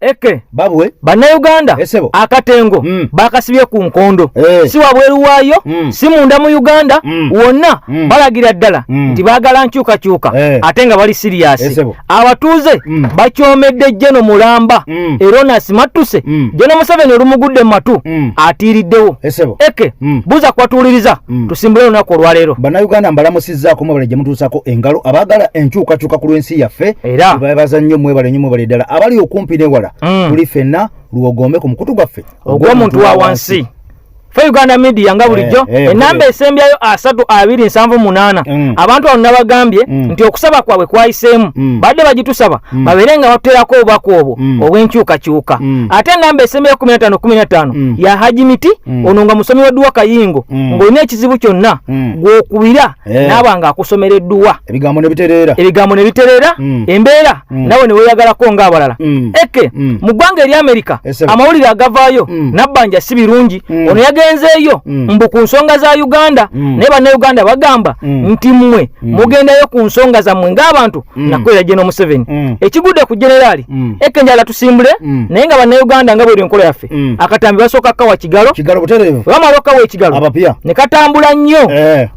Eke babwe Bannayuganda akatengo bakasibye ku nkondo si wabweru waayo si munda mu Uganda wonna balagira ddala nti baagala nkyukakyuka ate nga bali serious abatuuze bakyomedde Jeno Mulamba Eronas Matuse Jeno Museveni olumugudde mu matu atiiriddewo Eke buza kwatuuliriza tusimbule olunaku olwaleero. Bannayuganda mbalamusizzaako mwebale gye mutuusako engalo abaagala enkyukakyuka ku lw'ensi yaffe bebaza nnyo mwebale nnyo mwebale ddala abali okumpi n'ewala tuli ffenna luwogombe ku mukutu gwaffe ogw'omuntu wa wansi. Uganda Media nga bulijjo enamba esembyayo 327 abantu abo nabagambye nti okusaba kwabwe kwayiseemu badde bagitusaba babere nga baterako obubaka obwo obw'enkyukakyuka ate enamba esembyayo 15 ya Haji Miti ono nga musomi w'edduwa Kayingo ng'olina ekizibu kyonna gw'okubira naaba nga akusomera edduwa ebigambo ne bitereera embeera nawe ne weeyagalako ng'abalala. Eke mu ggwanga eri Amerika amawulire agavaayo nabbanja si birungi ono genzeeyo mbu ku nsonga za Uganda ne Bannayuganda bagamba nti mmwe mugendayo ku nsonga zammwe ng'abantu nakolera Jeno Museveni ekigudde ku generali Eke njala tusimbule naye nga Bannayuganda nga bweri enkola yaffe akatambi basooka kawa kigalo butereevu bamala kawa ekigalo abapya ne katambula nnyo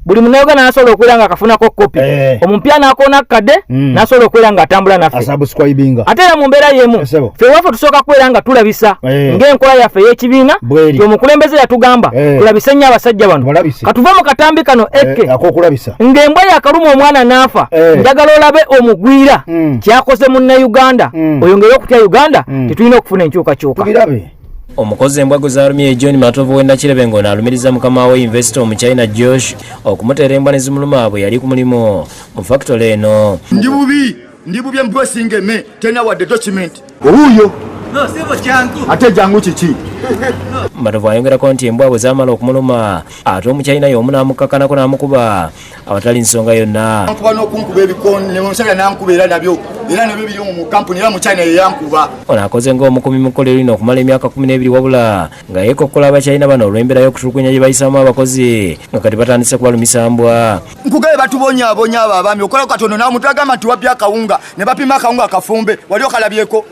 buli Munnayuganda nasobola okwera nga akafunako kopi omupya n'akoona kadde nasobola okwera nga atambula naffe ate era mu mbeera y'emu ffe waffe tusooka kwera nga tulabisa ng'enkola yaffe ey'ekibiina ti omukulembeze yatugamba kulabisa nnyo abasajja bano katuve mu katambi kano Eke ng'embwa yakaluma omwana n'afa njagala olabe omugwira kyakoze Munnayuganda oyongere okutya Uganda tetulina okufuna enkyukakyuka. Omukozi embwago zaalumye John Matovu w'Ennakirebe ng'onaalumiriza mukama we investor mu China Josh okumuteera embwa ne zimuluma bwe yali ku mulimu mu factory eno. Ndi bubi embwesinga eme tena wadde document owuyo ate jangu kiki. Matovu ayongerako nti embwa bwe zaamala okumuluma ate omuchina y'omu n'amukakkanako n'amukuba awatali nsonga yonna. Nkuba n'okunkuba ebikooni ne musajja n'ankuba era nabyo biri mu kampuni era mu China ye yankuba. Ono akoze ng'omukumi mu kkolero lino okumala emyaka 12 wabula nga yeekokkola abachina bano olw'embeera y'okutulugunya gye bayisaamu abakozi nga kati batandise kubalumisa mbwa. Nkugaye batubonyaabonya abo abaami okola katono n'omuntu agamba nti wapya akawunga ne bapima akawunga akafumbe wali okalabyeko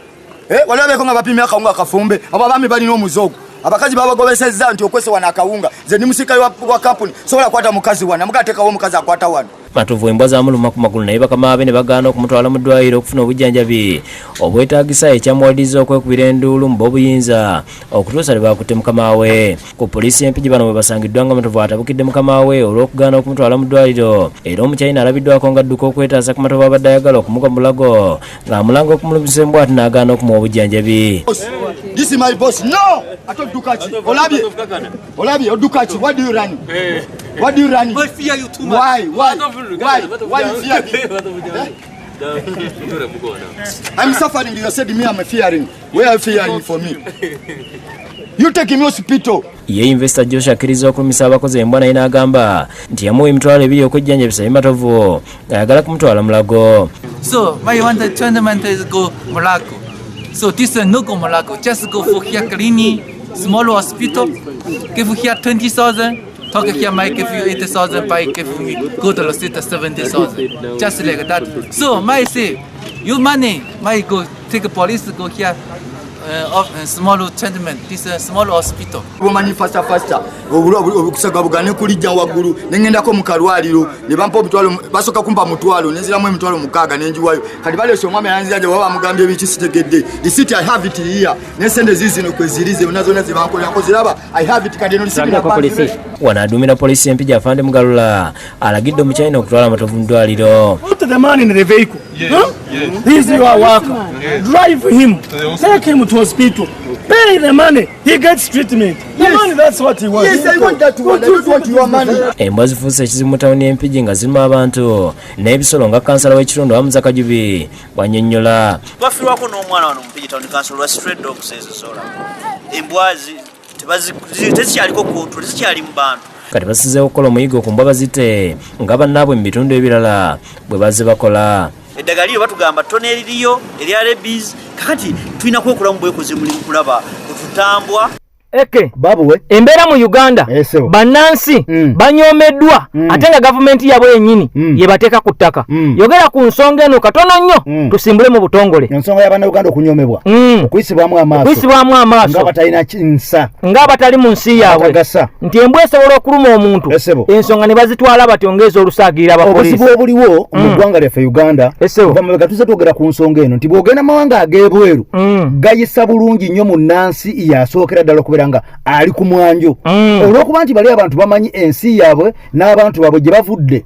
walabyeko nga bapima akawunga akafumbe abo abaami balina omuzogo abakazi babagobesezza nti okwese wana akawunga ze ni musikayi wa kampuni sobola kwata mukazi wana mugateekawo omukazi akwata wana. Matovu embwa zaamuluma ku magulu naye bakama be ne bagaana okumutwala mu ddwaliro okufuna obujjanjabi obwetaagisa ekyamuwaliriza okwekubira enduulu mu b'obuyinza okutuusa lwe baakutte mukama we. Ku poliisi empigi bano bwe basangiddwa nga Matovu atabukidde mukama we olw'okugaana okumutwala mu ddwaliro era omuchina alabiddwako ng'adduka okwetaasa ku Matovu abadde ayagala okumuka mu bulago ng'amulanga okumulumisa embwa ate n'agaana okumuwa obujjanjabi. This is my boss. No! Atodukaki. Olabye odukaki. What do you run? What do you run? I fear you too much. Why you fear me? I'm suffering. You said me I'm fearing. Where are you fearing for me? You take me hospital. Ye investor Josh akkiriza okulumisa abakozi embwa naye n'agamba nti yamuwa emitwalo 2 okujjanjabisa Matovu ayagala kumutwala mulago. So why want the tournament is go Mulago? So this is no go Mulago. Just go for here clinic, small hospital. Give here 20,000. Talk here might give you 80,000. By give you go to the state 70,000. Just like that. So my say, you money might go take a police go here. Small treatment, this small hospital. Woman faster. Obukusaga bugane kulijja waggulu nengendako mu kalwaliro ne bampa obutwalo basoka kumpa mutwalo nenziramu emitwalo mukaaga nenjiwayo kati baleese omwami yanziraje baba mugambye biki sitegedde the city I have it here nesende zizino kwezirize nazo nazi bankolera koziraba I have it kadi no lisibira polisi wanaadumira polisi empija afande mugalula alagidde omuchina okutwala Matovu mu ddwaliro. Put the man in the vehicle. Yes. He's your worker. Drive him. Take him to hospital. Pay the money. He gets treatment. The money, that's what he wants. Yes, I want that one. I don't want your money. Embwa zifuuse ekizibu mu tawuni y'Empigi nga ziruma abantu n'ebisolo nga kansala w'ekitundu Wamuza Kajubi bw'annyonnyola. Twafiirwako n'omwana wano mu Mpigi Town Council lwa stray dogs ezisola. Embwa tezikyaliko control, tezikyali mu bantu. Kati basizeewo okukola omuyigo ku mbwa bazite nga bannaabwe mu bitundu ebirala bwe bazze bakola. Eddagala lyo batugamba ttone eririyo erya rabies kakati tulina kwekolamu bwekoze mulimu kulaba otutambwa. eke babuwe embeera mu Uganda bannansi banyomeddwa ate nga gavumenti yabwe yennyini yebateeka ku ttaka yogera ku nsonga eno katono nnyo tusimbule mu butongole ensonga y'Abannayuganda okunyomebwa okuyisibwamu amaaso nga batalina kinsa nga batali mu nsi yaabwe nti embwa esobola okuluma omuntu ensonga ne bazitwala batyo ng'eza olusaagirira abapoliisi obuzibu obuliwo mu ggwanga lyaffe Uganda kuva mabega tuze twogera ku nsonga eno nti bw'ogenda mawanga ag'ebweru gayisa bulungi nnyo mu nnansi yasookera ddala okubeera nga ali ku mwanjo olw'okuba nti bali abantu bamanyi ensi yaabwe n'abantu baabwe gye bavudde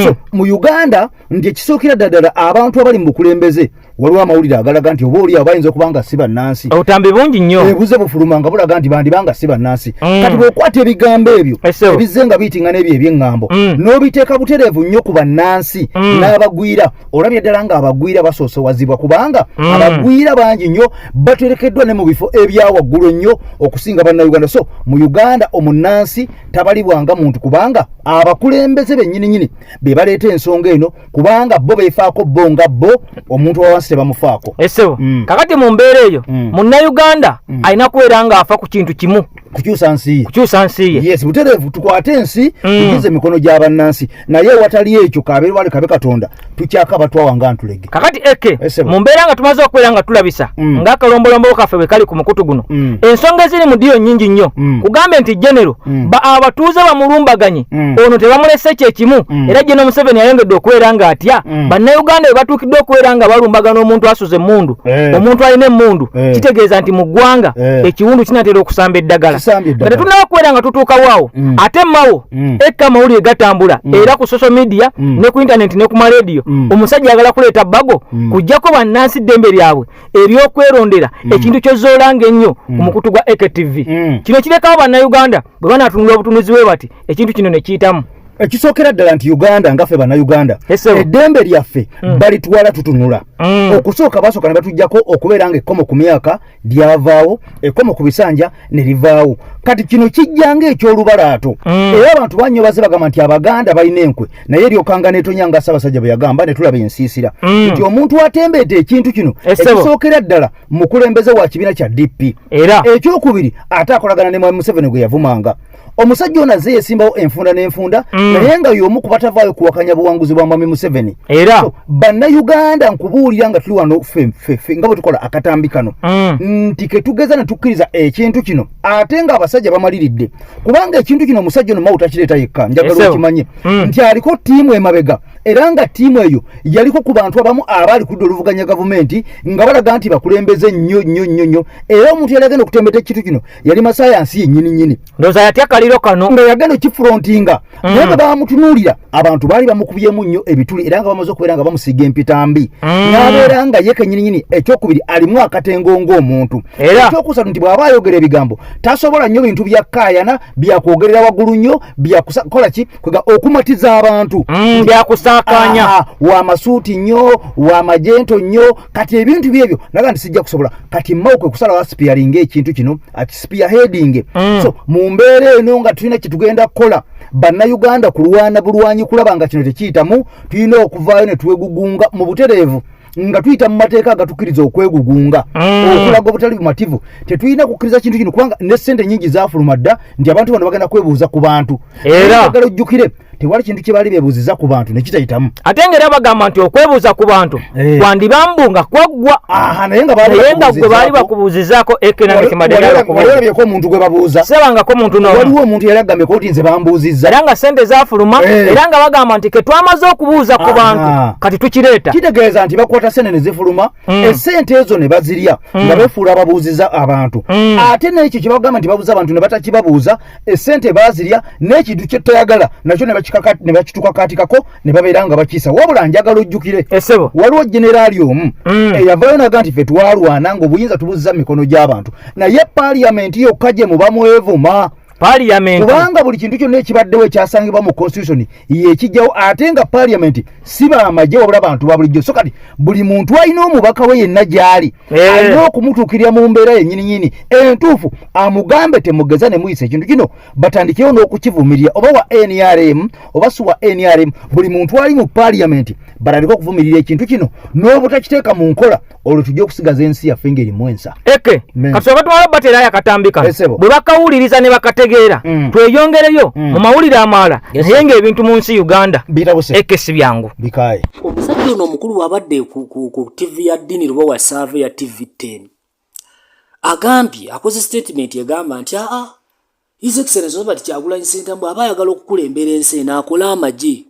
so mu Uganda nti ekisookera ddala abantu abali mu bukulembeze waliwo amawulire agalaga nti oba oli abayinza okuba nga si bannansi obutambi bungi nnyo ebuze bufuluma nga bulaga nti bandibanga si bannansi kati bw'okwata ebigambo ebyo ebizze nga biyitinga n'ebyo eby'eŋŋambo n'obiteeka butereevu nnyo ku bannansi n'abagwira olabye ddala nga abagwira basoosowazibwa kubanga abagwira bangi nnyo baterekeddwa ne mu bifo ebyawaggulu nnyo okusinga bannayuganda so mu Uganda omunnansi tabalibwanga muntu kubanga abakulembeze bennyininyini be baleeta ensonga eno kubanga bo beefaako bo nga bo omuntu wawansi tebamufaako kakati mu mbeera eyo munnayuganda alina kubeera ng'afa ku kintu kimu kukyusa nsi ye yes butereevu tukwate ensi tugize emikono gy'abannansi naye watali ekyo kabeerwale kabe Katonda tukyaka batwawanga ntulege kakati mu mbeera nga tumaze okubeera nga tulabisa ng'akalombolombo kaffe bwe kali ku mukutu guno ensonga eziri mu ddiro nnyingi nnyo kugambe nti genero abatuuze bamulumbaganye ono tebamulese kyekimu era General Museveni yayongedde okubeera ng'atya bannayuganda bwe batuukiddwe okubeera nga balumbagana omuntu asuze emmundu omuntu alina emmundu kitegeeza nti mu ggwanga ekiwundu kinatera okusamba eddagala nga tetunaba okubeera nga tutuukawaawo ate mmawo amawulire gatambula era ku social media ne ku internet ne ku maradio omusajja ayagala kuleeta bago kujjako bannansi ddembe lyabwe eryokwerondera ekintu kyozoolanga ennyo ku mukutu gwa AKTV kino kirekawo bannayuganda bwe banaatunula obutunuzi bwe bati ekintu kino ne kiyitamu ekisookera ddala nti Uganda ngaffe bannayuganda eddembe lyaffe balitwala tutunula okusooka basooka ne batujjako okubeera nga ekkomo ku myaka lyavaawo ekkomo ku bisanja ne livaawo kati kino kijjanga eky'olubalaato era abantu banyobaze bagamba nti Abaganda balina enkwe naye eryokanga neetonya nga Ssaabasajja bwe yagamba ne tulaba ensiisira nti omuntu atembeeta ekintu kino ekisookera ddala mukulembeze wa kibiina kya DP era ekyokubiri ate akolagana ne Mwami Museveni gwe yavumanga omusajja ono azze yesimbawo enfunda n'enfunda naye nga y'omu ku batavaayo kuwakanya buwanguzi bwa Mwami Museveni era bannayuganda nkubuulira nga tuli wano ffe nga bwe tukola akatambi kano nti ketugeza ne tukkiriza ekintu kino ate nga abasajja bamaliridde kubanga ekintu kino omusajja ono mawu takireeta yekka njagala okimanye nti aliko ttiimu emabega era nga ttiimu eyo yaliko ku bantu abamu abaali kudda oluvuganya gavumenti nga balaga nti bakulembeze nnyo era omuntu yali agenda okutembeta ekintu kino yali masayansi yennyini ndowooza yatya kaliro kano nga yagenda okifrontinga naye nga bamutunuulira abantu baali bamukubyemu nnyo ebituli era nga bamaze okubeera nga bamusiiga empitambi n'abeera nga ye kennyininyini ekyokubiri alimu akatengo ng'omuntu ekyokusatu nti bw'aba ayogera ebigambo tasobola nnyo bintu byakkaayana byakwogerera waggulu nnyo byakukola ki kwega okumatiza abantu byakusaakanya wamasuuti nnyo wamajento nnyo kati ebintu byebyo naga nti sijja kusobola kati mmawo kwe kusalawo asipiyaringa ekintu kino akisipiya heading so mu mbeera eno nga tulina kye tugenda kukola bannayuganda kulwana bulwanyi kulaba nga kino tekiyitamu tulina okuvaayo ne twegugunga mu butereevu nga tuyita mu mateeka agatukkiriza okwegugunga okulaga obutali bumativu tetulina kukkiriza kintu kino kubanga ne ssente nnyingi zaafuluma dda nti abantu bano bagenda kwebuuza ku bantu era agala ojjukire tewali kintu kye baali beebuuziza ku bantu ne kitayitamu ate ng'era bagamba nti okwebuuza ku bantu kwandibambu nga kwaggwa naye nga gwe baali bakubuuzizaako ekinanekimaddeabyeko omuntu gwe babuuza sebangako omuntu no waliwo omuntu yali agambeko nti nze bambuuzizza era nga ssente zaafuluma era nga bagamba nti ketwamaze okubuuza ku bantu kati tukireeta kitegeeza nti bakwata ssente ne zifuluma essente ezo ne bazirya nga beefuula ababuuziza abantu ate n'ekyo kye bagamba nti babuuza abantu ne batakibabuuza essente baazirya n'ekintu kye toyagala nakyo ne bakitukakatikako ne babeera nga bakiisa wabula njagala ojjukire waliwo generaali omu eyavaayo naga nti ffe twalwana ng'obuyinza tubuzza mu mikono gy'abantu naye paaliyamenti yokka gye muba mwevuma kubanga buli kintu kyonna ekibaddewo ekyasangibwa mu constitution yekijjawo ate nga paaliyamenti si baamagye wabula bantu ba bulijjo so kati buli muntu alina omubaka we yenna gy'ali alina okumutuukirira mu mbeera yennyininyini entuufu amugambe temugeza ne muyisa ekintu kino batandikewo n'okukivumirira oba wa NRM oba si wa NRM buli muntu ali mu paaliyamenti baraliko kuvumirira ekintu kino n'obutakiteeka mu nkola olwo tujja okusigaza ensi yaffe ng'erimu ensa. Eke kasooka twala batera yakatambika bwe bakawuliriza ne bakategeera tweyongereyo mu mawulire amalala naye ng'ebintu mu nsi Uganda eke si byangu. Bikaye omusajja ono omukulu wabadde ku TV ya Dini Lubowa Save ya TV10 agambye akoze statement egamba nti His Excellency Robert Kyagulanyi Ssentamu aba ayagala okukulembera ensi n'akola amagye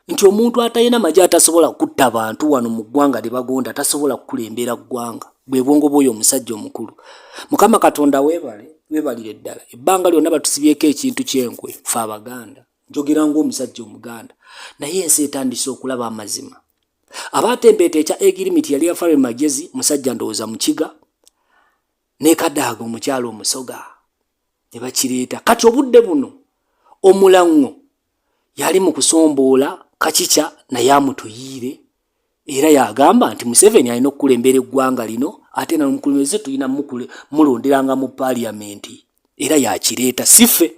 nti omuntu atalina amagye atasobola kutta bantu wano mu ggwanga lye bagonda atasobola kukulembera ggwanga bwe bwongo bw'oyo omusajja omukulu. Mukama Katonda weebalire ddala ebbanga lyonna batusibyeko ekintu kyenkwe ffe Abaganda njogera ng'omusajja Omuganda naye ensi etandise okulaba amazima. Abatembeeta ekya Egirimiti yali yafawe magezi musajja ndowooza Mukiga ne Kadaaga omukyalo Omusoga ne bakireeta kati obudde buno Omulango yali mu kusomboola Kakica naye amutuyiire era yagamba nti Museveni alina okukulembera eggwanga lino ate n'omukulembeze tulina mulonderanga mu paaliyamenti era yakireeta siffe.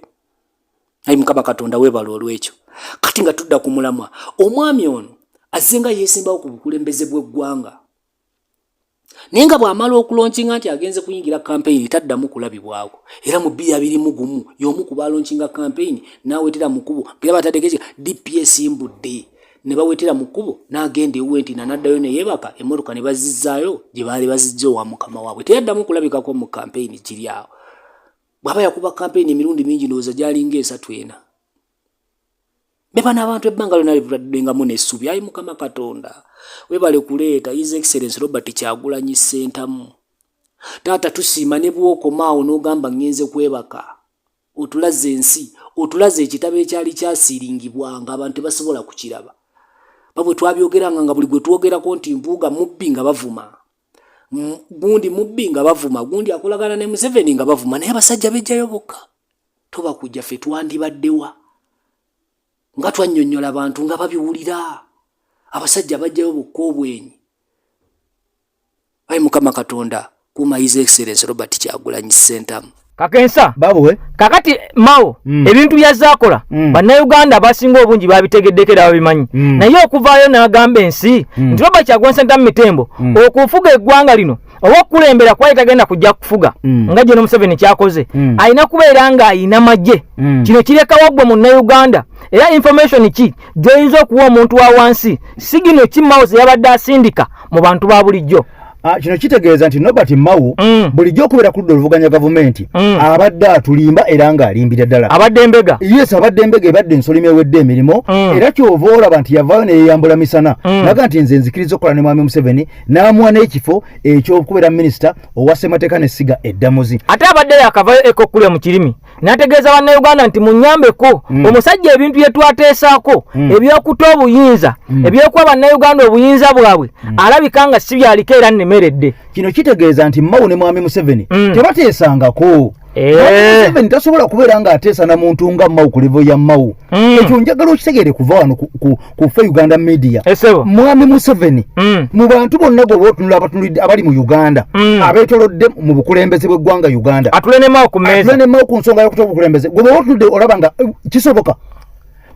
Ayi Mukama Katonda weebala olw'ekyo. Kati nga tudda ku mulamwa omwami ono azenga yeesimbawo ku bukulembeze bw'eggwanga naye nga bw'amala okulonkinga nti agenze kuyingira kampeyini taddamu kulabibwako era mu 2021 y'omu ku balonkinga kampeyini n'awetera mu kkubo ngera batategeeza DPS mbudde ne bawetera mu kkubo n'agenda ewe nti n'addayo ne yeebaka emmotoka ne bazizzaayo gye baali bazijja owa mukama waabwe teyaddamu kulabikako mu kampeyini kiri awo. Bw'aba yakuba kampeyini emirundi mingi ndowooza gyalinga 3 ena beba n'abantu ebbanga lyonna libaddengamu n'essubi. Ayi Mukama Katonda weebale kuleeta His Excellency Robert Kyagulanyi Ssentamu taata tusiima ne bw'okomaawo n'ogamba ngenze kwebaka otulaze ensi otulaze ekitabo ekyali kyasiringibwanga abantu tebasobola kukiraba babwe twabyogeranga nga buli gwe twogerako nti Mpuuga mubbi nga bavuma gundi mubbi nga bavuma gundi akolagana ne Museveni nga bavuma naye abasajja bejjayo bokka toba kujja ffe twandibaddewa nga twannyonnyola abantu nga babiwulira abasajja bajjayo bokka obwenyi. Ayi Mukama Katonda kuuma His Excellency Robert Kyagulanyi Ssentamu. Kakensa babuwe kakati Mao ebintu byazaakola bannayuganda abasinga obungi babitegeddekera babimanyi naye okuvaayo n'agamba ensi nti Robert Kyagulanyi Ssentamu Mitembo okufuga eggwanga lino oba okulembera kwali tagenda kujja kufuga nga General Museveni kyakoze alina kubeera nga alina magye kino kireka waggwe munnayuganda era information ki gy'oyinza okuwa omuntu wa wansi si gino ki Mao ze yabadde asindika mu bantu ba bulijjo. Kino kitegeeza nti Nobert Mao bulijjo okubeera ku oluvuganya gavumenti abadde atulimba era ng'alimbira ddala abadde mbega abadde mbega ebadde ensolimu ewedde emirimu era kyova olaba nti yavaayo neyeyambula misana naga nti nze nzikiriza okukola ne mwami Museveni n'amuwa n'ekifo ekyokubeera minisita owa ssemateeka n'essiga eddamuzi ate abadde yakavaayo ekokkulya mu kirimi n'ategeeza bannayuganda nti munnyambeko omusajja ebintu bye twateesaako ebyokuta obuyinza ebyokuwa bannayuganda obuyinza bwabwe alabika nga si byaliko era nemeredde. Kino kitegeeza nti Mao ne mwami Museveni tebateesangako Museveni tasobola kubeera nga ateesa na muntu nga Mao ku level ya Mao ekyo njagala okitegeere kuva wano ku ffe Uganda media mwami Museveni mu bantu bonna gwe bootunula abatunulidde abali mu Uganda abeetolodde mu bukulembeze bw'eggwanga Uganda atule ne Mao ku mmeeza atule ne Mao ku nsonga y'okuta obukulembeze gwe bootunudde olaba nga kisoboka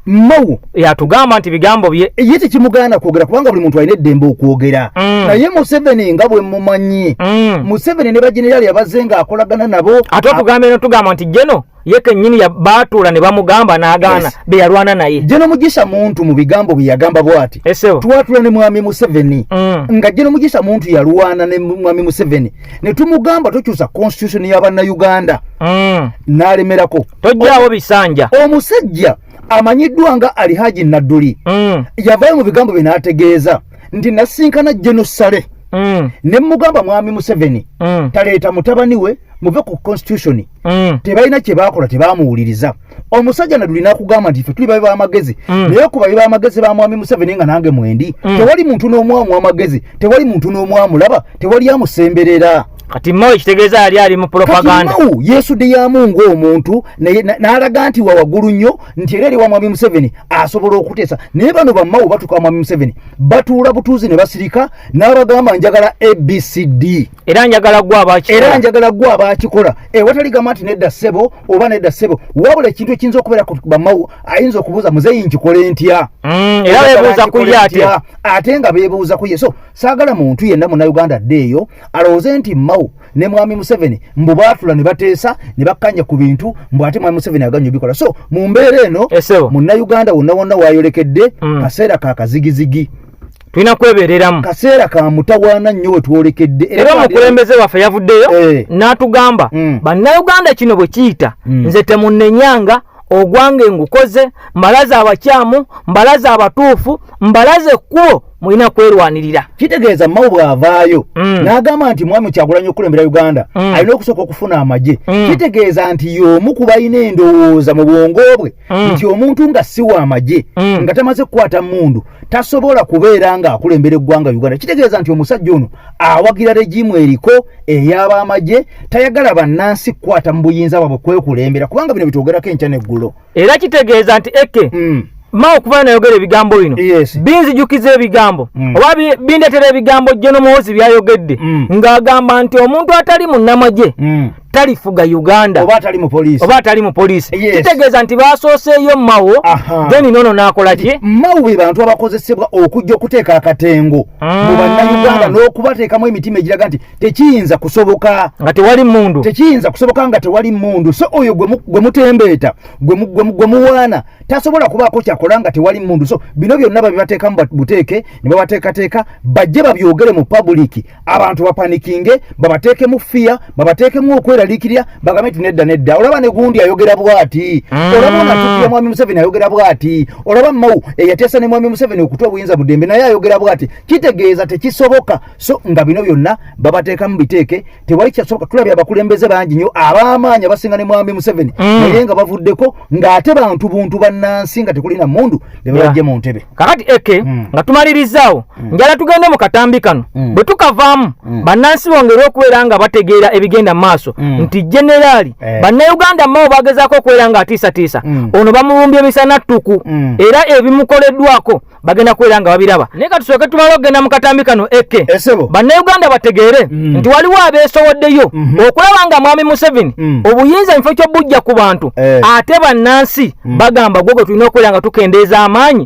Mao yatugamba nti bigambo bye ye tekimugaana kwogera kubanga buli muntu alina eddembe okwogera naye Museveni nga bwe mumanyi Museveni ne bajenerali abazenga akolagana nabo ate okugambe no tugamba nti Jeno ye kennyini baatuula ne bamugamba n'agaana be yalwana naye Jeno Mugisha muntu mu bigambo bye yagamba bw'ati twatula ne mwami Museveni nga Jeno Mugisha muntu yalwana ne mwami Museveni ne tumugamba tokyusa constitution y'Abannayuganda n'alemerako tojjaawo bisanja omusajja amanyiddwa nga Alhaji Nadduli yavaayo mu bigambo bye n'ategeeza nti nasinkana Jeno Sale ne mugamba mwami Museveni taleeta mutabani we muve ku constitution tebalina kye baakola tebaamuwuliriza omusajja Nadduli n'akugamba nti ffe tuli babe b'amagezi naye ku babe b'amagezi ba mwami Museveni nga nange mwendi tewali muntu n'omu amuwa amagezi tewali muntu n'omu amulaba tewali amusemberera kati Mao kitegeeza ali mu propaganda kati Mao yesudde ya mungu omuntu n'alaga nti wawagulu nnyo nti era eri wa Mwami Museveni asobola okuteesa naye bano ba Mao batuuka Mwami Museveni batuula butuuzi ne basirika n'abagamba njagala ABCD era njagala gwa abakikola watali gamba nti nedda ssebo oba nedda ssebo wabula ekintu ekiyinza okubeera ku ba Mao ayinza okubuuza muzeeyi nkikole ntya era beebuuza ku ye ate nga beebuuza ku ye so saagala muntu yenna Munnayuganda addeeyo alowooze nti Mao ne Mwami Museveni mbu baatula ne bateesa ne bakkanya ku bintu mbu ate Mwami Museveni aganya obikola so mu mbeera eno Munnayuganda wonna waayolekedde kaseera ka kazigizigi tulina kwebereramu kaseera ka mutawaana nnyo we twolekedde era omukulembeze waffe yavuddeyo n'atugamba Bannayuganda kino bwe kiyita nze temunnenyanga ogwange ngukoze mbalaza abakyamu mbalaza abatuufu mbalaze ekkubo mulina kwerwanirira kitegeeza Mao bw'avaayo n'agamba nti Mwami Kyagulanyi okulembera Uganda alina okusooka okufuna amagye kitegeeza nti y'omu ku balina endowooza mu bwongo bwe nti omuntu nga si wa amagye nga tamaze kukwata mmundu tasobola kubeera ng'akulembera eggwanga Uganda kitegeeza nti omusajja ono awagira regimu eriko ey'abamagye tayagala bannansi kukwata mu buyinza bwabwe kwekulembera kubanga bino bitwogerako enkya n'eggulo era kitegeeza nti Mao kuba nayogera ebigambo bino binzijukiza ebigambo oba bindeetera ebigambo General Muhoozi byayogedde ng'agamba nti omuntu atali munnamagye talifuga Uganda oba atali mu poliisi kitegeeza nti baasooseeyo Mao then nono n'akola ki Mao be bantu abakozesebwa okujja okuteeka akatengo mu Bannayuganda n'okubateekamu emitima egiraga nti tekiyinza kusoboka nga tewali mmundu tekiyinza kusoboka nga tewali mmundu so oyo gwe mutembeeta gwe muwaana tasobola kubaako kyakola nga tewali mmundu so bino byonna babibateekamu buteeke ne babateekateeka bajje babyogere mu public abantu bapanikinge babateekemu fear babateekemu okweraliikirira bagambe nti nedda olaba ne gundi ayogera bw'ati olaba Natuukiya Mwami Museveni ayogera bw'ati olaba Mao eyateesa ne Mwami Museveni okutwa obuyinza mu ddembe naye ayogera bw'ati kitegeeza tekisoboka so nga bino byonna babateekamu biteeke tewali kyasoboka tulabye abakulembeze bangi nnyo ab'amaanyi abasinga ne Mwami Museveni naye nga bavuddeko ng'ate bantu buntu bannansi nga tekulina mundu bebajje mu ntebe kakati nga tumalirizaawo njala tugende mu katambi kano bwe tukavaamu bannansi bongere okubeera nga bategeera ebigenda mu maaso nti generaali Bannayuganda Mao bagezaako okubeera nga atiisatiisa ono bamulumbye emisana ttuku era ebimukoleddwako bagenda kubeera nga babiraba naye katusooke tumale okugenda mu katambi kano Bannayuganda bategeere nti waliwo abeesowoddeyo okulaba nga Mwami Museveni obuyinza mufo kyo bujja ku bantu ate bannansi bagamba gwe gwe tulina okubeera nga tukendeeza amaanyi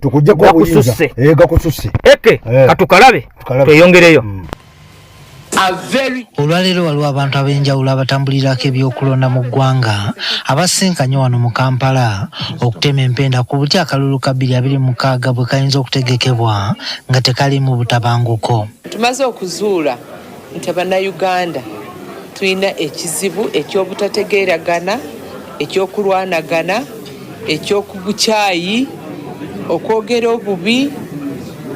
gakususse katukalabe tweyongereyo olwaleero waliwo abantu ab'enjawulo abatambulirako ebyokulonda mu ggwanga abasinkanye wano mu Kampala okutema empenda ku butya akalulu ka 2026 bwe kayinza okutegekebwa nga tekalimu butabanguko. Tumaze okuzuula nti Bannayuganda tulina ekizibu eky'obutategeeragana ekyokulwanagana ekyokubukyayi okwogera obubi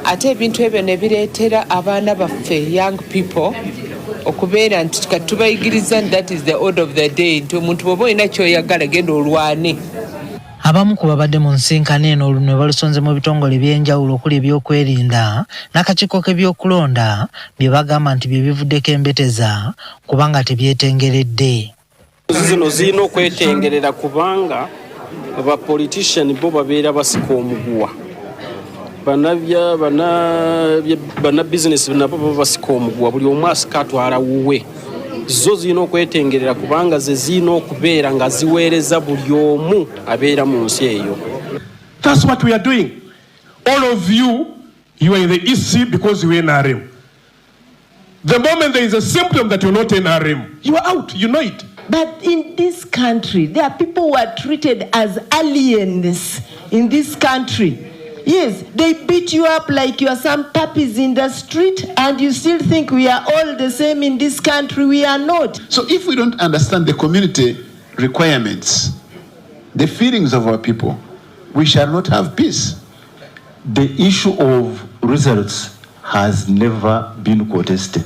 ate ebintu ebyo ne bireetera abaana baffe young people okubeera nti katubayigiriza that is the order of the day nti omuntu bw'oba olina kyoyagala genda olwane. Abamu ku babadde mu nsinkano eno olunwe balusonze mu bitongole by'enjawulo okuli ebyokwerinda n'akakiiko k'ebyokulonda bye bagamba nti bye bivuddeko embeteza kubanga tebyetengeredde. Zino zirina okwetengerera kubanga abapolitician bo babeera basika omuguwa bana business nabo basika omuguwa buli omu asika atwala wuwe zo zirina okwetengerera kubanga ze zirina okubeera nga ziweereza buli omu abeera mu nsi eyo. That's what we are doing. All of you are in the EC because you are NRM. The moment there is a symptom that you're not NRM, you are out, you know it. But in this country, there are people who are treated as aliens in this country. Yes, they beat you up like you are some puppies in the street, and you still think we are all the same in this country. We are not. So if we don't understand the community requirements, the feelings of our people, we shall not have peace. The issue of results has never been contested.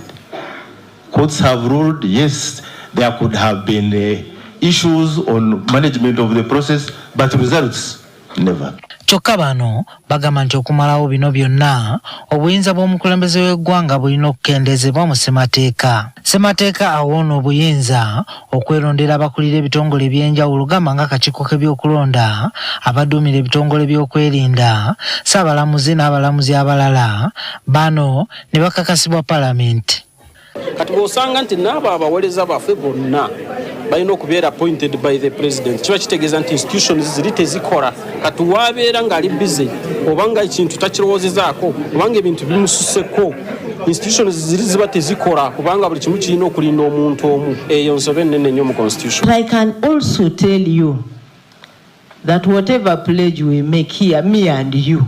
Courts have ruled, yes, there could have been issues on management of the process, but results Never. Kyokka bano bagamba nti okumalawo bino byonna obuyinza bw'omukulembeze w'eggwanga bulina okukendeezebwa mu ssemateeka. Ssemateeka awoona obuyinza okwerondera abakulira ebitongole eby'enjawulo gamba ng'akakiiko k'ebyokulonda, abaduumira ebitongole by'okwerinda, Ssaabalamuzi n'abalamuzi abalala, bano ne bakakasibwa Paalamenti. Kati bw'osanga nti n'abo abaweereza baffe bonna balina okubeera appointed by the president, kiba kitegeeza nti institutions ziri tezikola. Kati waabeera ng'ali busy obanga ekintu takirowoozezaako obanga ebintu bimususseko, institutions ziri ziba tezikola kubanga buli kimu kirina okulinda omuntu omu. Eyo nsobe nnene nnyo mu constitution. I can also tell you that whatever pledge we make here, me and you,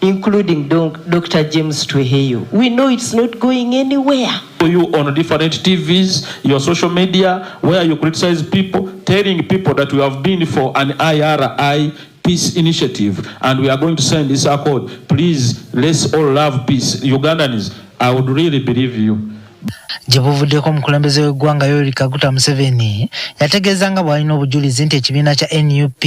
including Dr. James Tweheyo, we know it's not going anywhere. You on different TVs, your social media, where you criticize people, telling people that we have been for an IRI peace initiative and we are going to sign this accord. Please, let's all love peace. Ugandans, I would really believe you. Gye buvuddeko omukulembeze w'eggwanga Yoweri Kaguta Museveni yategeeza nga bw'alina obujulizi nti ekibiina kya NUP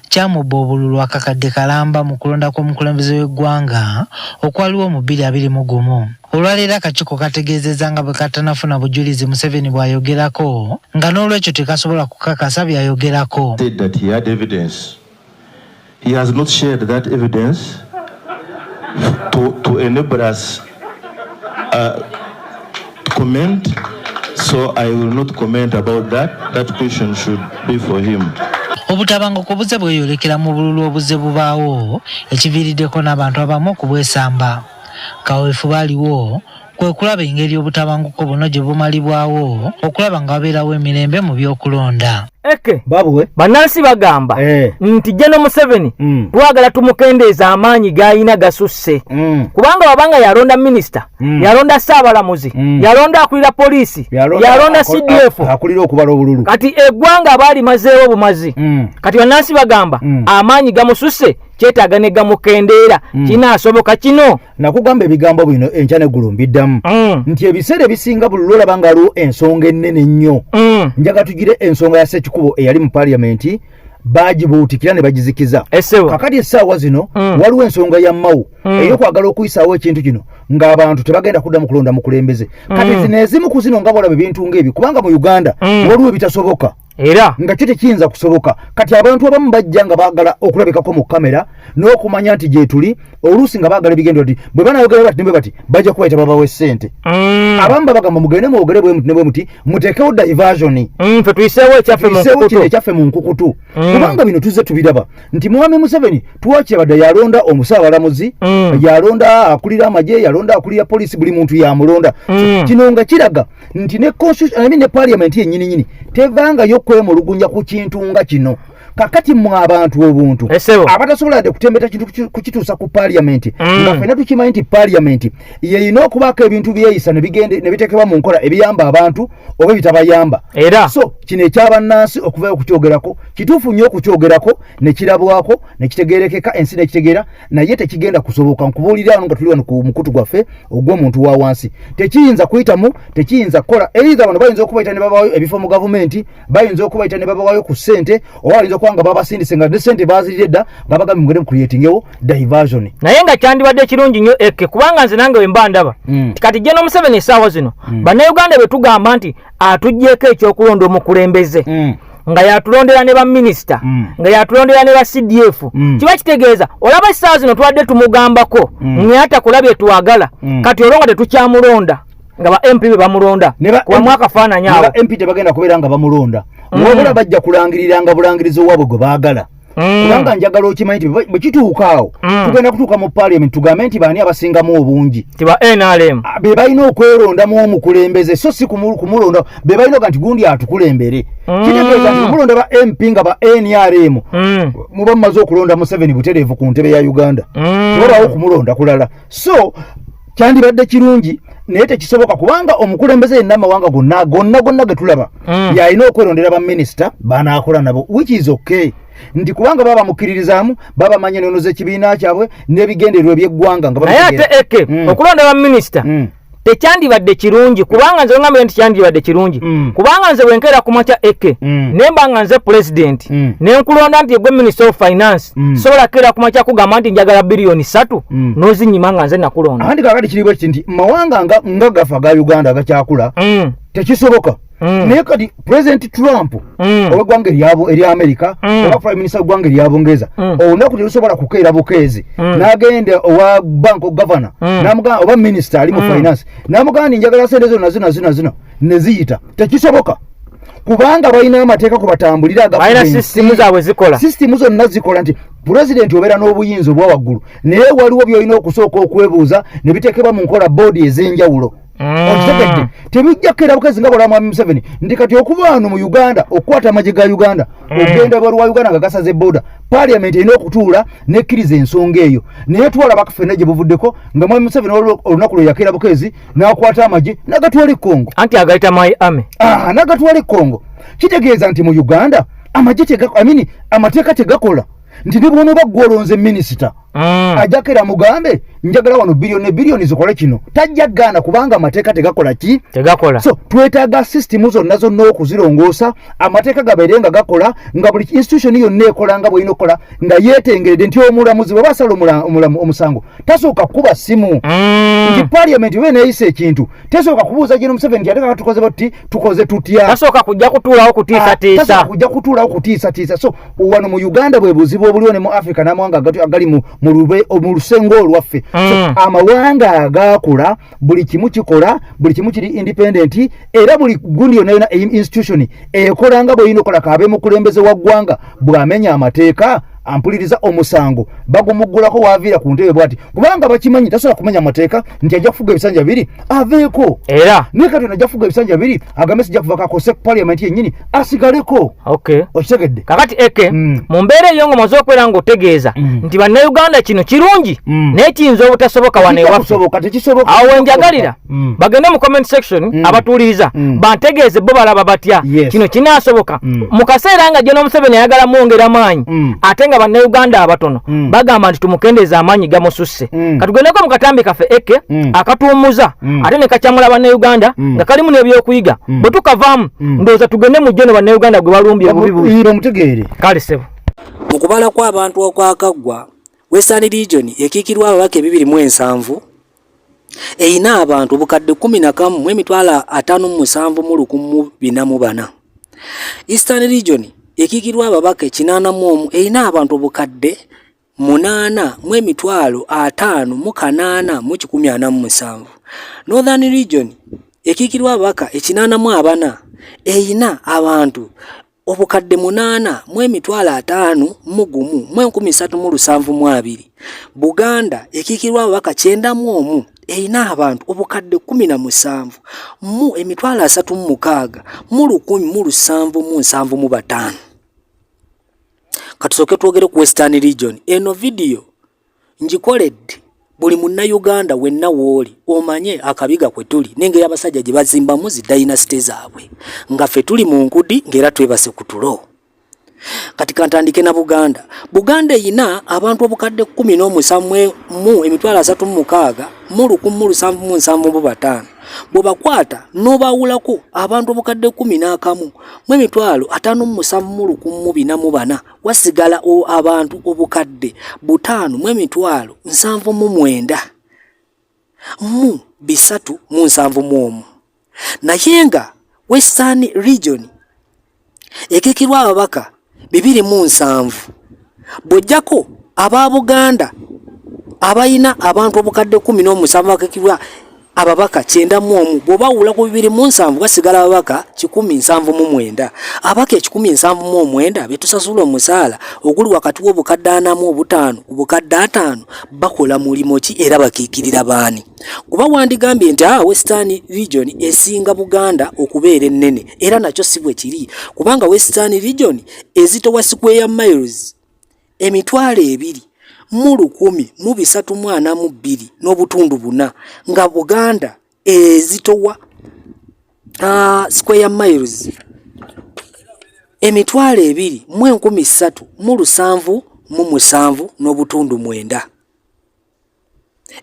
kyamubba obululu akakadde kalamba mu kulonda kw'omukulembeze w'eggwanga okwaliwo mu 2021. Olwaleero akakiiko kategeezezza nga bwe katanafuna bujulizi Museveni bw'ayogerako nga n'olwekyo tekasobola kukakasa by'ayogerako. Said that he had evidence. He has not shared that evidence to enable us comment, so I will not comment about that. That question should be for him. Obutabanguko buzze bweyolekera mu bululu obuzze bubaawo ekiviiriddeko n'abantu abamu okubwesamba. Kaweefube aliwo kwe kulaba engeri obutabanguko buno gye bumalibwawo okulaba nga wabeerawo emirembe mu by'okulonda. Babwe bannansi bagamba nti General Museveni twagala tumukendeeza amaanyi g'ayina gasusse kubanga wabanga yalonda minisita yalonda Ssaabalamuzi yalonda akulira poliisi yalonda CDF akulira okubala obululu kati eggwanga baali mazeewo bumazi kati bannansi bagamba amaanyi gamususse kyetaaga ne gamukendeera kinaasoboka kino nakugamba ebigambo bino enkya n'eggulu mbiddamu nti ebiseera ebisinga buli olaba nga aliwo ensonga ennene ennyo njaga tugire ensonga ya Ssekikubo eyali mu parliamenti bagibuutikira ne bagizikiza kakati essaawa zino waliwo ensonga ya Mao ey'okwagala okuyisaawo ekintu kino ng'abantu tebagenda kuddamu kulonda mukulembeze kati zino ezimu ku zino nga bwolaba ebintu ng'ebi kubanga mu Uganda waliwo ebitasoboka era nga kyo tekiyinza kusoboka kati abantu abamu bajja nga baagala okulabikako mu kamera n'okumanya nti gye tuli oluusi nga baagala ebigendo ti bwe banayogera bati ne bwe bati bajja kubayita babawe ssente abamu babagamba mugende mwogere bwe muti ne bwe muti muteekewo diversion ffe tuyiseewo ekyaffe mu nkukutu kubanga bino tuzze tubiraba nti Mwami Museveni tuwakirabadde yalonda omusaabalamuzi yalonda akulira amagye yalonda akulira poliisi buli muntu yamulonda kino nga kiraga nti ne constitution ne parliament yennyini tevanga kwemulugunya ku kintu nga kino kakati mu abantu obuntu abatasobola de kutembeta kintu kukituusa ku parliament nga fena tukimanyi nti parliament yeyina okubaako ebintu byeyisa ne bigende ne bitekebwa mu nkola ebiyamba abantu oba bitabayamba era so kino ekyabannansi okuvayo kukyogerako kituufu nnyo okukyogerako ne kirabwako ne kitegeerekeka ensi ne kitegeera naye tekigenda kusoboka nkubuulira wano nga tuli wano ku mukutu gwaffe ogw'omuntu wa wansi tekiyinza kuyitamu tekiyinza kukola eriza bano bayinza okubayita ne babawayo ebifo mu gavumenti bayinza okubayita ne babawayo ku ssente oba bayinza kwanga babasindise nga ssente baazirire dda nga bagambye mugende mu creatingewo diversion naye nga kyandibadde kirungi nnyo kubanga nze nange wemba ndaba kati General Museveni essaawa zino bannayuganda bwe tugamba nti atuggyeko ekyokulonda omukulembeze nga yatulondera ne baminisita nga yatulondera ne ba CDF kiba kitegeeza olaba essaawa zino twadde tumugambako naye atakulabye twagala kati olwo nga tetukyamulonda nga ba MP be bamulonda kuba mwaka faananya abo MP tebagenda kubeera nga bamulonda wabula bajja kulangiriranga bulangirizi obwabwe gwe baagala kubanga njagala okimanyi nti bwe kituukaawo tugenda kutuuka mu parliament tugambe nti baani abasingamu obungi tiba NRM be balina okwerondamu omukulembeze so si kumulonda be balina nti gundi atukulembere kitegeeza nti kumulonda ba MP nga ba NRM muba mumaze okulonda Museveni butereevu ku ntebe ya Uganda tebabaawo kumulonda kulala so kyandibadde kirungi naye tekisoboka kubanga omukulembeze yenna amawanga gonna ge tulaba yalina okwerondera baminisita banaakola nabo which is okay nti kubanga baba mukkiririzaamu baba manya enono z'ekibiina kyabwe n'ebigendererwa by'eggwanga nga naye ate okulonda baminisita tekyandibadde kirungi kubanga nze ngambe nti kyandibadde kirungi kubanga nze wenkera kumacha eke nemba nga nze president nenkulonda nti gwe minister of finance sobola kera kumacha kugamba nti njagala billioni 3 nozinyima nga nze nakulonda andi kakati kiribwe nti mawanga nga gafa ga Uganda gakyakula tekisoboka naye kati President Trump ow'eggwanga eryabo eri America oba Prime Minister w'eggwanga eryabongeza olunaku terusobola kukeera bukeezi n'agenda owa bank of governor n'amugamba oba minister ali mu finance n'amugamba nti njagala sente zino neziyita tekisoboka kubanga balina amateeka kubatambulira balina system zaabwe zikola system zonna zikola nti president obeera n'obuyinza obwa waggulu naye waliwo byolina okusooka okwebuuza ne biteekebwa mu nkola boodi ez'enjawulo okitegedde tebijja kukeera bukeezi nga bwala mwami Museveni ndi kati okuva wano mu Uganda okukwata amagye ga Uganda ogenda bwaliwa Uganda nga gasaze booda parliament erina okutuula nekkiriza ensonga eyo naye twala bakafena gye buvuddeko nga mwami Museveni olunaku lwe yakeera bukeezi n'akwata amagye n'agatwala e Congo anti agayita my army n'agatwala e Congo kitegeeza nti mu Uganda amagye amateeka tegakola nti ne bwono baggwolonze minisita ajakera mugambe njagala wano bilioni zikole kino tajja gana kubanga amateeka tegakola ki tegakola so twetaaga system zonna okuzirongoosa amateeka gabeerenga gakola nga buli institution yonna ekola nga bw'erina okukola nga yeetengeredde nti omulamuzi bwe basala omusango tasooka kuba simu nti parliament bwe neeyisa ekintu tesooka kubuuza General Museveni nti ate tukoze bati tukoze tutya tasooka kujja kutuulawo kutiisatiisa so wano mu Uganda bwe buzibu obuliwo ne mu Africa n'amawanga agali mu lusengo olwaffe amawanga agakula buli kimu kikola buli kimu kiri independent era buli gundi yonna institution ekola nga bw'erina okukola kaabe mukulembeze wa ggwanga bw'amenya amateeka ampuliriza omusango bagumuggulako waavira ku ntebe bwati kubanga bakimanyi tasobola kumenya amateeka nti ajja kufuga ebisanja bibiri aveeko era naye kati ajja kufuga ebisanja bibiri agambe sijja kuva kakose parliament yennyini asigaleko okitegedde kakati eke mu mbeera eyo nga omaze okubeera ng'otegeeza nti bannayuganda kino kirungi naye kiyinza obutasoboka wano ewaffe awo wenjagalira bagende mu comment section abatuuliriza bantegeeze bo balaba batya kino kinaasoboka mu kaseera nga General Museveni ayagala mwongera maanyi ate nga bannayuganda abatono bagamba nti tumukendeeza amaanyi gamususse katugendeko mu katambi kaffe eke akatuumuza ate ne kakyamula bannayuganda nga kalimu n'ebyokuyiga bwe tukavaamu ndowooza tugende mu jjono bannayuganda gwe balumbye omutegeere kale ssebo mu kubala kw'abantu okwakaggwa Western Region ekiikirwa ababaka 207 eyina abantu obukadde 11,57,144 Eastern Region ekiikirwa ababaka 81 eyina abantu obukadde 8,5,48,147 Northern Region ekiikirwa ababaka 84 eyina abantu obukadde 8,5,1,372 Buganda ekiikirwa ababaka 91 eyina abantu obukadde 17,36,1,17,5 katusooke twogere ku Western Region eno video njikoledde buli munnayuganda wenna wooli omanye akabiga kwe tuli n'engeri abasajja gye bazimbamu zi dynasty zaabwe nga ffe tuli mu nkudi ng'era twebase ku tulo kati kantandike na Buganda eyina abantu obukadde 17,36,1,17,5 bw'obakwata n'obaawulako abantu obukadde 11,57,1,244 wasigala abantu obukadde 5,7,371 naye nga Western Region ekiikirwa ababaka 207 bw'ojjako aba Buganda abayina abantu obukadde 17 bakakirwa ababaka 91 bw'obawula ku 207 wasigala ababaka 179 ababaka 179 betusasula omusaala oguli wakati w'obukadde 45 obukadde 5 bakola mulimo ki era bakiikirira baani kuba wandigambye nti Western Region esinga Buganda okubeera ennene era nakyo si bwe kiri kubanga Western Region ezitowa square miles 2,132 n'obutundu 4 nga Buganda ezitowa square miles 2,137,7,7 n'obutundu 9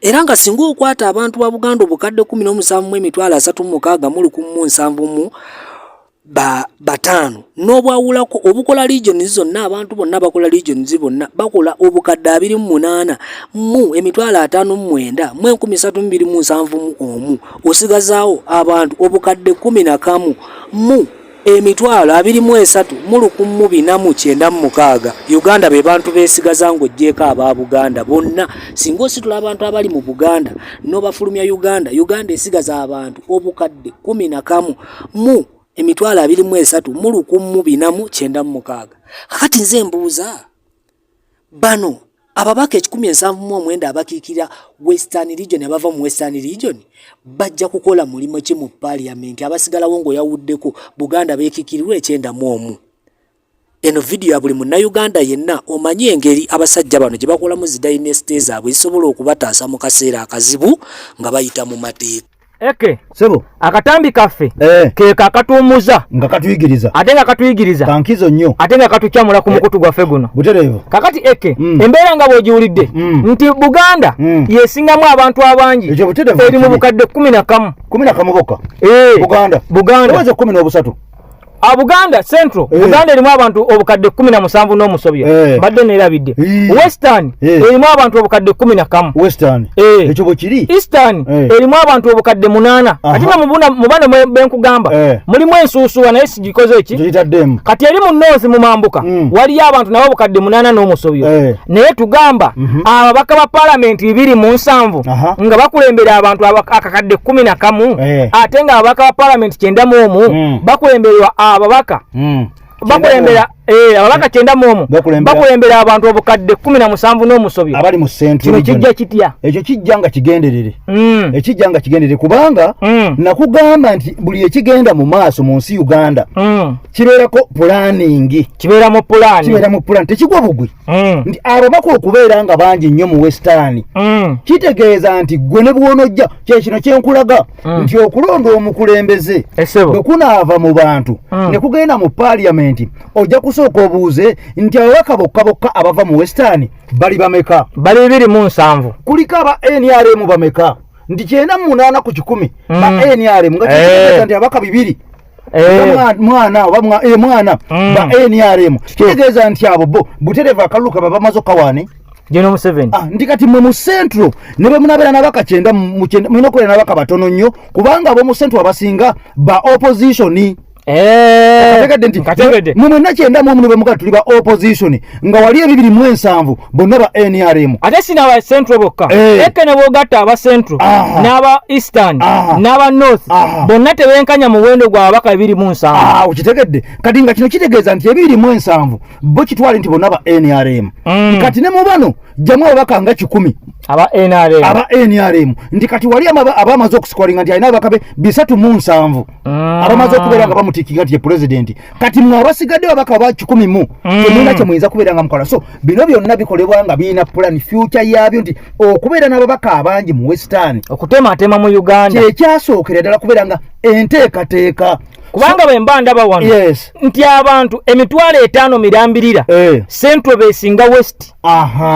era nga singa okwata abantu ba Buganda obukadde 17,376 batano n'obwawulako obukola regions zonna abantu bonna bakola regions bonna bakola obukadde 28 mu 59,13271 osigazaawo abantu obukadde 11 mu 23,496 Uganda be bantu besigaza ng'oggyeko aba Buganda bonna singa ositula abantu abali mu Buganda n'obafulumya Uganda esigaza abantu obukadde 11 mu 23,496 kakati nze mbuuza bano ababaka 179 abakiikira Western Region abava mu Western Region bajja kukola mulimu ki mu parliament abasigalawo ng'oyawuddeko Buganda beekiikirirwa 91. Eno video ya buli munnayuganda yenna omanyi engeri abasajja bano gye bakolamu zi dynasty zaabwe zisobola okubataasa mu kaseera akazibu nga bayita mu mateeka. Eke sebo akatambi kaffe ke kakatuumuza nga katuyigiriza ate nga katuyigiriza kankizo nnyo ate nga katukyamula ku mukutu gwaffe guno butereevu kakati eke embeera nga bw'ogiwulidde nti Buganda yesingamu abantu abangi eri mu bukadde 11 bokka Buganda eweze 13 Buganda Central Buganda erimu abantu obukadde 17 n'omusobyo badde neerabidde Western erimu abantu obukadde 11 Western ekyo bwe kiri Eastern erimu abantu obukadde 8 ate mu bano benkugamba mulimu ensuusuwa naye sigikoze eki kati eri mu North mu Mambuka waliyo abantu nabo obukadde 8 n'omusobyo naye tugamba ababaka ba parliament 27 nga bakulembera abantu akakadde 11 ate nga ababaka ba parliament 91 bakulemberwa ababaka bakulembera ababaka 91 bakulembera abantu obukadde 17 n'omusobyo abali mu Central kijja kitya ekyo kijja nga kigenderere ekijja nga kigenderere kubanga nakugamba nti buli ekigenda mu maaso mu nsi Uganda kibeerako planning kibeera mu plan tekigwa bugwi nti ababaka okubeera nga bangi nnyo mu Western kitegeeza nti gwe ne bwonojja kyekino kyenkulaga nti okulonda omukulembeze bwe kunaava mu bantu ne kugenda mu parliament ojja kusooka obuuze nti ababaka bokka abava mu Western bali bameka bali 27 kuliko aba NRM bameka nti 98 ku 10 ba NRM nga kitegeeza nti ababaka 2 mwana ba NRM kitegeeza nti abo bo Butereva Kaluka baba mazo kawane General 7 ndi kati mu Central ne bwe munabera nabaka 9 munokola nabaka batono nnyo kubanga abo mu Central abasinga ba opposition kategede mwe nakyenda mu bwe muka tuli ba opposition nga wali 27 bonna ba NRM ate sina ba Central bokka eke ne bogatta aba Central n'aba Eastern n'aba North bonna tebenkanya mu wendo gwa abaka 27 ukitegedde kati nga kino kitegeeza nti 27 bo kitwale nti bonna ba NRM kati ne mu bano jamu abaka nga 10 aba NRM ndi kati wali abamaze okusikwalinga nti alina abakabe 307 abamaze okubeera nga bamutikinga nti ye president kati mwe abasigadde abaka ba 10 mu temuna kye muyinza kubeera nga mukola so bino byonna bikolebwa nga biina plan future yabyo nti okubeera n'ababaka abangi mu Western okutematema mu Uganda kyekyasookera ddala kubeera nga enteekateeka kubanga bembanda bawano nti abantu emitwalo 5 mirambirira Central besinga West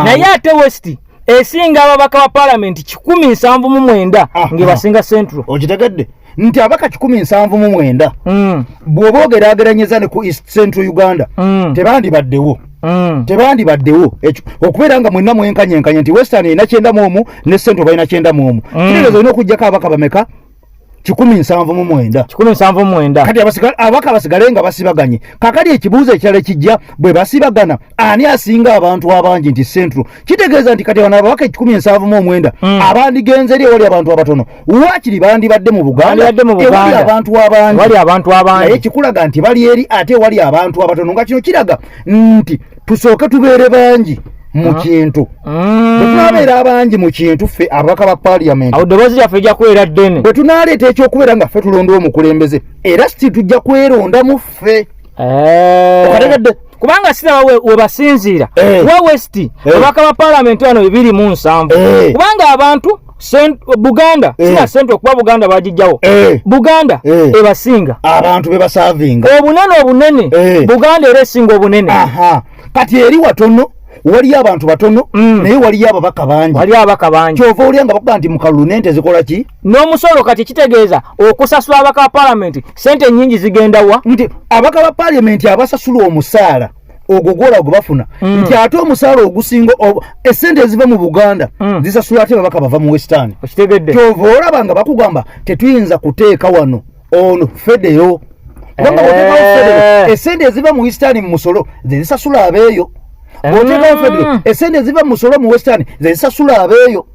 naye ate West esinga ababaka ba parliament 179 nge basinga Central okitegedde nti abaka 179 bw'oboogeraageranyeza ne ku East Central Uganda tebandibaddewo okubeera nga mwenna mwenkanyenkanye nti Western erina 91 ne Central balina 91 kitegeeza olina okugyako abaka bameka 179 kati abaka basigale nga basibaganye kakali ekibuuzo ekirala kijja bwe basibagana ani asinga abantu abangi nti Central kitegeeza nti kati bano ababaka 179 abandigenze eri wali abantu abatono waakiri bandibadde mu Buganda wali abantu abangi naye kikulaga nti bali eri ate wali abantu abatono nga kino kiraga nti tusooke tubeere bangi mu kintu tunabeera abangi mu kintu ffe ababaka ba parliament awo ddoboozi lyaffe ejja kubeera ddene bwe tunaaleeta ekyokubeera nga ffe tulonda omukulembeze era si tujja kweronda mu ffe okategedde kubanga sina we basinziira wa West ababaka ba parliament wano 27 kubanga abantu Buganda sina Central kuba Buganda bagijjawo Buganda ebasinga abantu be basavinga obunene Buganda era esinga obunene kati eri watono wali abantu batono naye wali ababaka bangi kyova olyanga bakuga nti mukalulu nente zikola ki n'omusolo kati kitegeeza okusasula abaka ba palamenti sente nyingi zigenda wa nti abaka ba palamenti abasasula omusaala ogwo gwola gwe bafuna nti ate omusaala ogusinga esente eziva mu Buganda zisasula ate babaka bava mu Western kyova olaba nga bakugamba tetuyinza kuteeka wano ono federo kubanga bwoteekawo federo esente eziva mu Western mu musolo zisasula abeeyo bwoteekawo federo esente eziva mu musolo mu Western zisasula abeeyo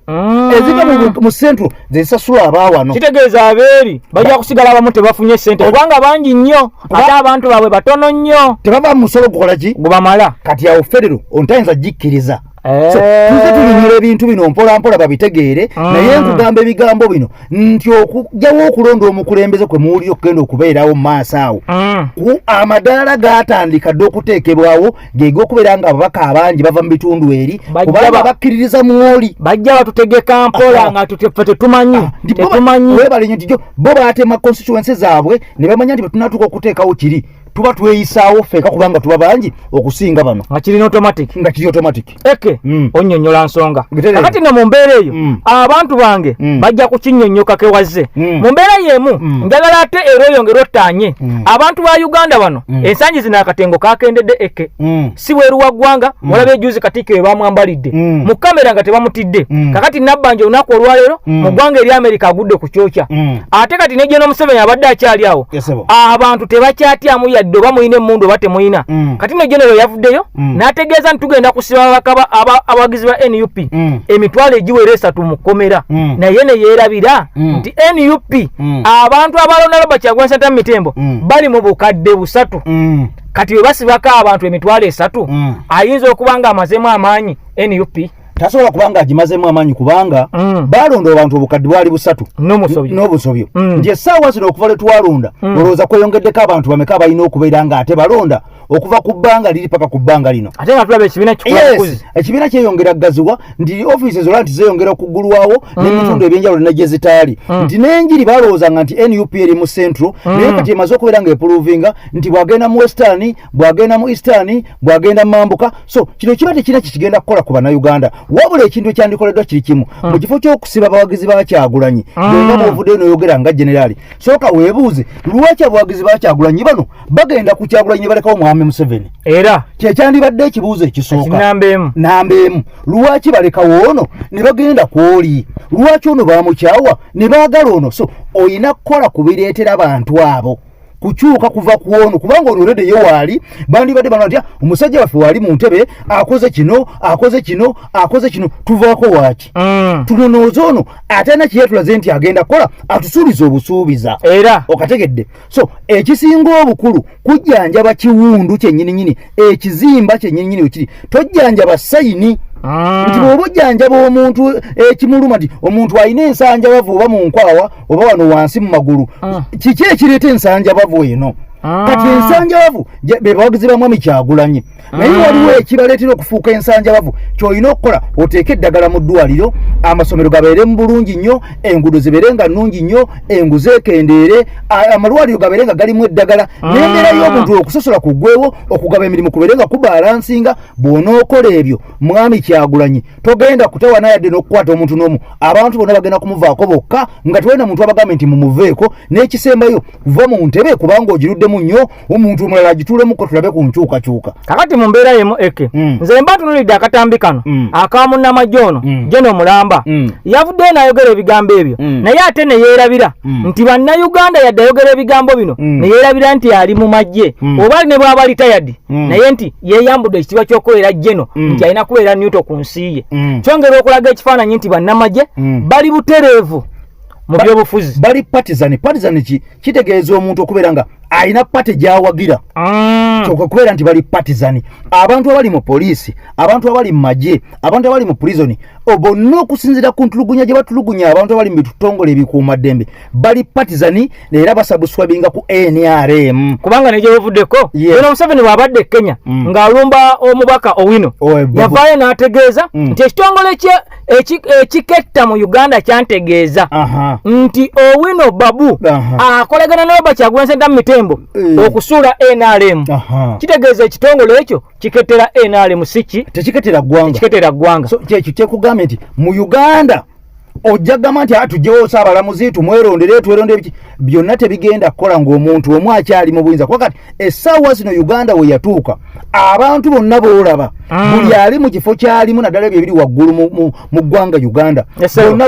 eziva mu Central zisasula abaawano kitegeeza abeeri bajja kusigala abamu tebafunye sente kubanga bangi nnyo ate abantu baabwe batono nnyo tebava mu musolo gukola ki gubamala kati awo federo ontayinza gikkiriza so tuze tulinyira ebintu bino mpola mpola babitegeere naye nkugamba ebigambo bino nti okujjawo okulonda omukulembeze kwe muwulira okugenda okubeerawo mu maaso awo amadaala gatandika dde okuteekebwawo gege okubeera nga ababaka abangi bava mu bitundu eri kubanga bakkiririza muwoli bajja batutegeka mpola nga tetumanyi webalinyo nti bo baatema constituency zaabwe ne bamanya nti betunatuuka okuteekawo kiri tuba tweyisaawo feka kubanga tuba bangi okusinga bano nga kiri automatic eke onnyonnyola nsonga kakati no mu mbeera eyo abantu bange bajja kukinnyonnyoka kewazze mu mbeera y'emu njagala ate era oyongera ottaanye abantu ba Uganda bano ensangi zino akatengo kakendedde eke si bweru wa ggwanga mulaba ejuzi Katikkiro bamwambalidde mu kamera nga tebamutidde kakati Nabbanja olunaku olwaleero mu ggwanga eri Amerika agudde ku kyokya ate kati ne General Museveni abadde akyali awo abantu tebakyatyamu yadde oba muyina emmundu oba temuyina kati no General yavuddeyo n'ategeeza nti tugenda kusiba abawagizi ba NUP emitwalo egiwera 3 mu kkomera naye ne yeerabira nti NUP abantu abalonda Robert Kyagulanyi Ssentamu Mitembo bali mu bukadde 3 kati we basibako abantu emitwalo 3 ayinza okuba nga amazeemu amaanyi NUP tasobola kubanga agimazemu amaanyi kubanga balonda abantu obukadde bwali 3 n'obusobyo nti essaawa zino okuva lwe twalonda olowooza kweyongeddeko abantu bameka abalina okubeera nga ate balonda okuva ku bbanga liri paka ku bbanga lino ate nga tulaba ekibiina kikula ekibiina kyeyongera gaziwa nti ofiisi zolwa nti zeeyongera okuggulwawo n'emitundu ebyenjawulo ne gye zitaali nti n'enjiri balowoozanga nti NUP eri mu Central naye kati emaze okubeera nga epuluvinga nti bw'agenda mu Western bw'agenda mu Eastern bw'agenda mu Mambuka so kino kiba tekirina kikigenda kukola ku bannayuganda wabula ekintu ekyandikoleddwa kiri kimu mu kifo ky'okusiba abawagizi ba Kyagulanyi nga bw'ovuddeyo n'oyogera nga generali sooka weebuuze lwaki abawagizi ba Kyagulanyi bano bagenda ku Kyagulanyi ne balekawo Mwami Museveni era kyekyandibadde ekibuuzo ekisooka nambeemu lwaki balekawo ono ne bagenda ku oli lwaki ono baamukyawa ne baagala ono so oyina kukola kubireetera abantu abo kukyuka kuva ku ono kubanga ono olwedde ye waali bandibadde bano nti omusajja waffe waali mu ntebe akoze kino tuvaako waaki tunonooza ono ate na kiyetulaze nti agenda kukola atusuubiza obusuubiza era okategedde so ekisinga obukulu kujjanjaba kiwundu kyennyininyini ekizimba kyennyininyini wekiri tojjanjaba sayini nti bw'oba ojjanjaba omuntu ekimuluma nti omuntu alina ensanjabavu oba mu nkwawa oba wano wansi mu magulu kiki ekireeta ensanjabavu eno kati ensanjabavu be bawagizi ba Mwami Kyagulanyi naye waliwo ekibaleetera okufuuka ensanjabavu ky'olina okukola oteeke eddagala mu ddwaliro amasomero gabeere mu bulungi nnyo enguudo zibeere nga nnungi nnyo enguzi ekendeere amalwaliro gabeere nga galimu eddagala n'embeera y'omuntu okusosola kuggwewo okugaba emirimu kubeere nga kubalansinga bw'onookola ebyo Mwami Kyagulanyi togenda kutawana yadde n'okukwata omuntu n'omu abantu bonna bagenda kumuvaako bokka nga tewalina muntu abagambe nti mumuveeko n'ekisembayo kuva mu ntebe kubanga ogiruddemu nnyo omuntu omulala agituulemukko tulabe ku nkyukakyuka kakati mu mbeera yemu eke nze mba tunulidde akatambi kano aka munnamagye ono Jeno Mulamba yavuddeyo n'ayogera ebigambo ebyo naye ate ne yeerabira nti bannayuganda yadde ayogera ebigambo bino ne yeerabira nti ali mu magye oba ne bw'aba litayadi naye nti yeeyambudde ekitiibwa ky'okubeera Jeno nti alina kubeera Newton ku nsi ye kyongera okulaga ekifaananyi nti bannamagye bali butereevu mu byobufuzi bali partisan kitegeeza omuntu okubeera nga alina pate gy'awagira kyokka kubeera nti bali partisan abantu abali mu poliisi abantu abali mu magye abantu abali mu prison bonna okusinziira ku ntulugunya gye batulugunya abantu abali mu bitongole ebikuumaddembe bali partisan era basabuswabinga ku NRM kubanga ne gye bavuddeko General Museveni bw'abadde Kenya ng'alumba omubaka Owino yavaayo n'ategeeza nti ekitongole ekiketta mu Uganda kyantegeeza nti Owino Babu akolagana ne Robert Kyagulanyi Ssentamu Mitembo Tembo okusuula NRM kitegeeza ekitongole ekyo kiketera NRM siki tekiketera ggwanga so kyekyo kyekugambye nti mu Uganda ojjagamba nti atujjewo saabalamuzi tumwerondere tweronde byonna tebigenda kukola ng'omuntu omu akyali mu buyinza kwakati essaawa zino Uganda we yatuuka abantu bonna boolaba buli ali mu kifo kyalimu naddala ebyo ebiri waggulu mu ggwanga Uganda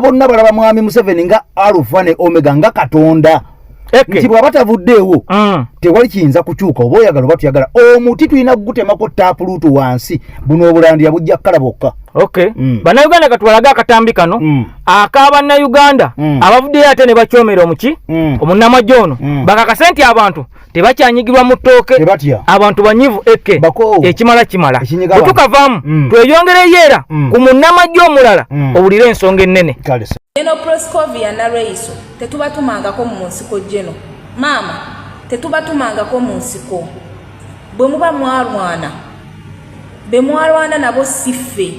bonna balaba mwami Museveni nga Alpha ne Omega nga Katonda nti bw'aba tavuddeewo tewali kiyinza kukyuka oba oyagala oba tuyagala omuti tulina gutemako taapuluutu wansi buno obulandira bujja kkala bwokka bannayuganda katwalaga akatambi kano ak'abannayuganda abavuddeyo ate ne bakyomera omuki omunnamagye ono bakakase nti abantu tebakyanyigirwa mu ttooke abantu banyivu ekimala bwe tukavaamu tweyongereyo era ku munnamagye omulala owulire ensonga ennene Geno Proscovia na Reiso tetubatumangako mu nsiko geno mama tetubatumangako mu nsiko bwe muba mwalwana nabo siffe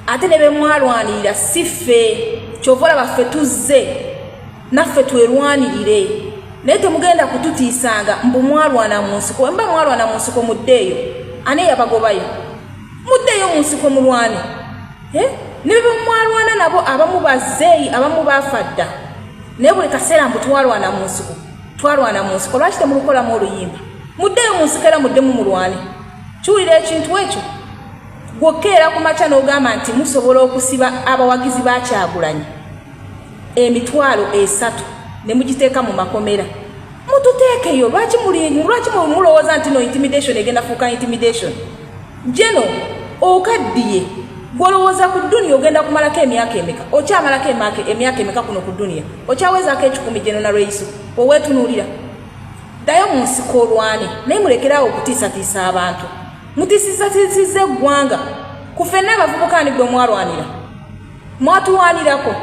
ate ne be mwalwanirira siffe kyovola baffe tuzze naffe twerwanirire naye temugenda kututiisanga mbu mwalwana mu nsiko wemba mwalwana mu nsiko muddeeyo ani yabagobayo muddeeyo mu nsiko mulwane ne be mwalwana nabo abamu bazzeeyi abamu bafadda naye buli kaseera mbu twalwana mu nsiko lwaki temulukolamu oluyimba muddeeyo mu nsiko era muddemu mulwane kiwulira ekintu ekyo gwokeera ku makya n'ogamba nti musobola okusiba abawagizi ba Kyagulanyi 3,000 ne mugiteeka mu makomera mututeekeyo lwaki mulowooza nti no intimidation egenda fuuka intimidation jeno okaddiye gwolowooza ku dduniya ogenda kumalako emyaka emeka okyamalako emyaka emeka kuno ku dduniya okyawezaako 10 jeno na Reiso oweetunuulira ddayo mu nsiko olwane naye mulekerawo okutiisatiisa abantu mutiisatiisiza eggwanga ku ffenna abavubuka ni gwe mwatulwanirako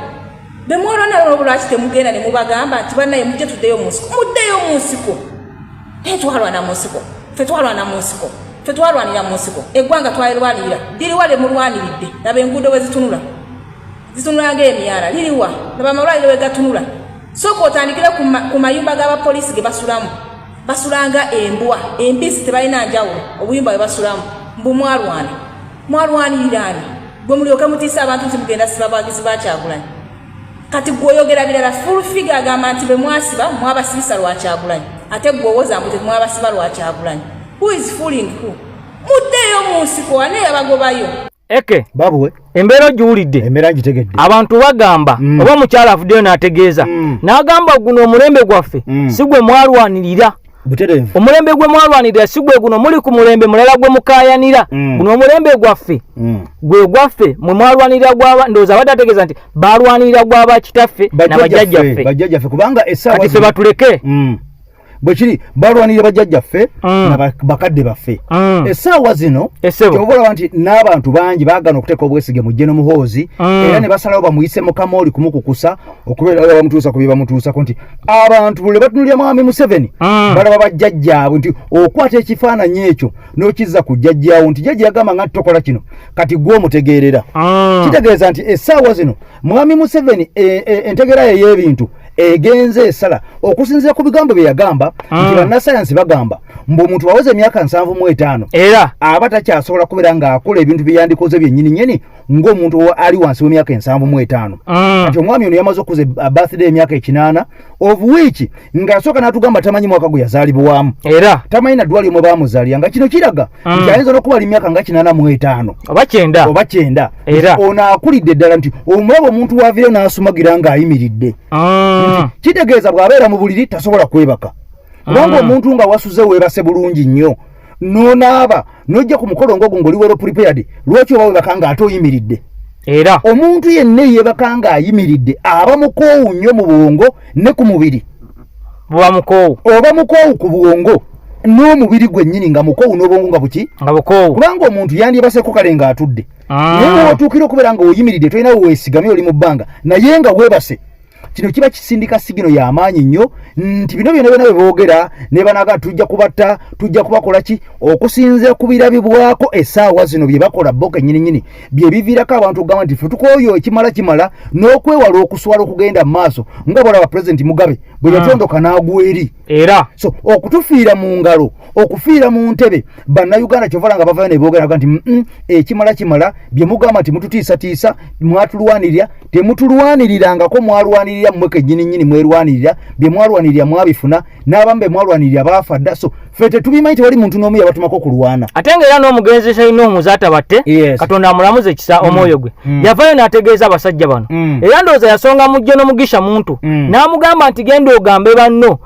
be mwalwanira lwaki temugenda ne mubagamba nti bannaye mujje tuddeyo mu nsiko muddeyo mu nsiko twalwana mu nsiko ffe twalwanira mu nsiko eggwanga twalirwanirira liriwa lye mulwaniridde laba enguudo we zitunula ng'emyala liriwa laba amalwaliro we gatunula sooka otandikire ku mayumba g'abapoliisi ge basulanga embwa embisi tebalina njawulo obuyumba bwe basulamu mbu mwalwaniriraani gwe mulyoke mutiisa abantu nti mugenda siba abawagizi ba Kyagulanyi kati gweoyogera birala full figure agamba nti be mwasiba mwabasibisa lwa Kyagulanyi ate gweowoza mbu temwabasiba lwa Kyagulanyi who is fooling who muddeeyo mu nsiko ane yabagobayo babuwe embeera giwulidde abantu bagamba oba mukyala avuddeyo n'ategeeza n'agamba guno omulembe gwaffe si gwe mwalwanirira omulembe gwe mwalwanirira si gwe guno muli ku mulembe mulala gwe mukaayanira guno omulembe gwaffe gwe gwaffe mwe mwalwanirira gwaba ndowooza abadde ategeeza nti balwanirira gwaba kitaffe nabajjajjaffe kubanga essaawa kati ffe batuleke bwe kiri balwanirira bajjajjaffe na bakadde baffe essaawa zino kyobola nti n'abantu bangi baagana okuteeka obwesige mu Jeno Muhoozi era ne basalawo bamuyise Mukamooli kumukukusa okubeera bamutuusa ku bye bamutuusako nti abantu buli batunulira mwami Museveni balaba bajjajjaabwe nti okwata ekifaananyi ekyo n'okizza ku jjajjaawo nti jjajja yagamba nga tokola kino kati gwe omutegeerera kitegeeza nti essaawa zino mwami Museveni entegeera ye y'ebintu egenze esala okusinziira ku bigambo bye yagamba nti bannasayansi bagamba mbu omuntu waweza emyaka 75 era aba takyasobola kubeera ng'akola ebintu bye yandikoze byennyini ng'omuntu ali wansi w'emyaka 75 kati omwami ono yamaze okuza birthday emyaka 8 of which ng'asooka n'atugamba tamanyi mwaka gwe yazaalibwamu era tamanyi na ddwaliro mwe baamuzaalira nga kino kiraga nti ayinza n'okuba ali myaka nga 85 oba 9 era ono akulidde ddala nti omulaba omuntu waavireyo n'asumagira ng'ayimiridde kitegeeza bw'abeera mu buliri tasobola kwebaka kubanga omuntu nga wasuze weebase bulungi nnyo n'onaaba n'ojja ku mukolo ng'ogwo ng'oli wero prepared lwaki oba webaka ng'ate oyimiridde era omuntu yenna yeebaka ng'ayimiridde aba mukoowu nnyo mu bwongo ne ku mubiri oba mukoowu ku bwongo n'omubiri gwennyini nga mukoowu n'obwongo nga buki kubanga omuntu yandyebaseko kale ng'atudde naye ng'otuukira okubeera ng'oyimiridde tolina weesigamye oli mu bbanga naye nga weebase kino kiba kisindika sigino y'amaanyi nnyo nti bino byonna bwe boogera ne banaga tujja kubatta tujja kubakola ki okusinziira ku birabibwako essaawa zino bye bakola bo kennyininyini bye biviirako abantu okugamba nti ffe tukooyo ekimala n'okwewala okuswala okugenda mu maaso nga bw'olaba Pulezidenti Mugabe bwe yatondoka n'agweri era so okutufiira mu ngalo okufiira mu ntebe bannayuganda kyovala nga bavayo ne boogera nti kimala bye mugamba nti mututiisatiisa mwatulwanirira temutulwanirirangako mwalwanirira mmwe kennyini mwerwanirira bye mwalwanirira mwabifuna n'abamu be mwalwanirira baafa dda so ffe tetubimanyi tewali muntu n'omu yabatumako kulwana ate ng'era n'omugenzi Shaino omuzaata batte Katonda amulamuze ekisa omwoyo gwe yavayo n'ategeeza abasajja bano era ndowooza yasonga mujje n'omugisha muntu n'amugamba nti genda ogambe banno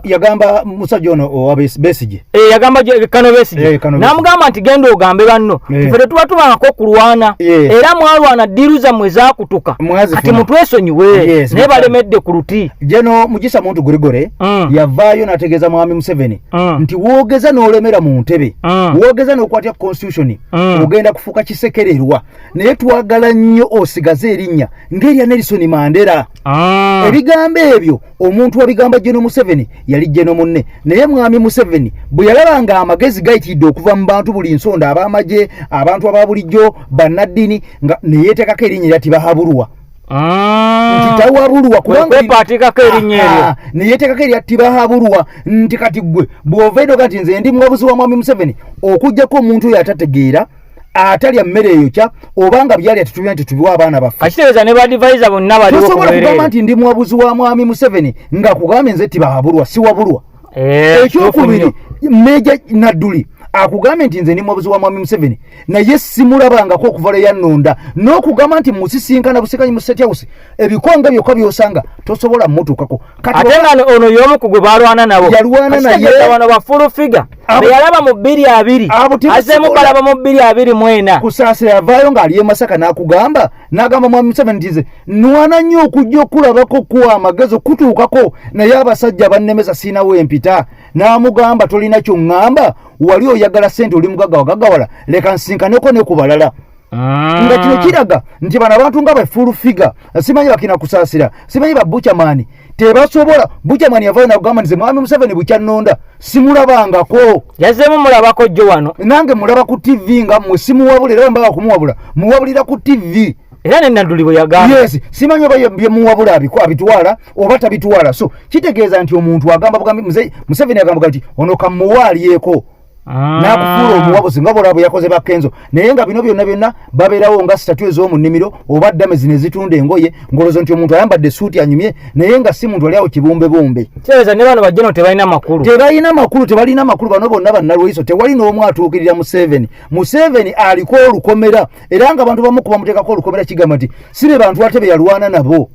yagamba musajja ono owa Besigye yagamba Kano Besigye n'amugamba nti genda ogambe banno ffe tetuba tubangako kulwana era mwalwana ddiru zammwe zaakutuka kati mutwesonyiwe naye balemedde ku luti jeno mugisa muntu Gregore yavaayo n'ategeeza mwami Museveni nti woogeza n'olemera mu ntebe woogeza n'okwatya constitution ogenda kufuuka kisekererwa naye twagala nnyo osigaze erinnya ng'erya Nelson Mandela ebigambo ebyo omuntu wabigamba Jeno Museveni yali Jeno munne naye mwami Museveni bwe yalaba nga amagezi gayitidde okuva mu bantu buli nsonda ab'amagye abantu ababulijjo bannaddiini nga neyeetekako erinnya erya Tibahabulwa nti tawabulwa kubanga erinnya eryo neyeetekako erya Tibahabulwa nti kati gwe bw'ovaino kati nze ndi muwabuzi wa mwami Museveni okuggyako omuntu oyo atategeera atalya mmere eyo kya obanga byali tutubya nti tubiwa abaana baffe kakitegeeza ne badvisor bonna baliwo tosobola kugamba nti ndi muwabuzi wa mwami Museveni nga kugambe nze Tibahabulwa siwabulwa ekyokubiri Meja Nadduli akugambe nti nze ndi muwabuzi wa mwami Museveni naye simulabangako okuva lwe yannonda n'okugamba nti musisinkana busikanyi mu State House ebikonga byokka byosanga tosobola mmutuukako ate nga ono y'omu ku gwe balwana nabo yalwana naye wano bafulu figa beyalaba mu 220 azeemu balaba mu 224 kusaasira yavaayo ng'ali e Masaka n'akugamba n'agamba mwami Museveni nti nze nwana nnyo okujja okulabako kuwa amagezi okutuukako naye abasajja bannemeza siinawo empita n'amugamba tolina ky'oŋŋamba wali oyagala ssente oli mugagga wagagawala leka nsinkaneko ne ku balala nga kino kiraga nti bano abantu nga bafulu figa simanyi bakina kusaasira simanyi ba Buchamani tebasobola Buchamani yavaayo n'akugamba nti mwami Museveni bukyannonda simulabangako yazeemu mulabako jjo wano nange mulaba ku TV nga mmwe simuwabula era mbaga kumuwabula muwabulira ku TV era ne Nadduli bwe yagamba yes simanyi oba bye muwabula abitwala oba tabitwala so kitegeeza nti omuntu agamba bugambi Museveni agamba nti ono kamuwaalyeko n'akufuula omuwabuzi nga bolabo yakoze bakenzo naye nga bino byonna babeerawo nga sitatu ez'omu nnimiro oba ddame zino ezitunda engoye ngolozo nti omuntu ayambadde suuti anyumye naye nga si muntu ali awo kibumbebumbe kitegeeza ne bano bajjeno tebalina makulu bano bonna bannalweiso tewali n'omu atuukirira Museveni aliko olukomera era nga abantu bamu kuba muteekako olukomera kigamba nti si be bantu ate be yalwana nabo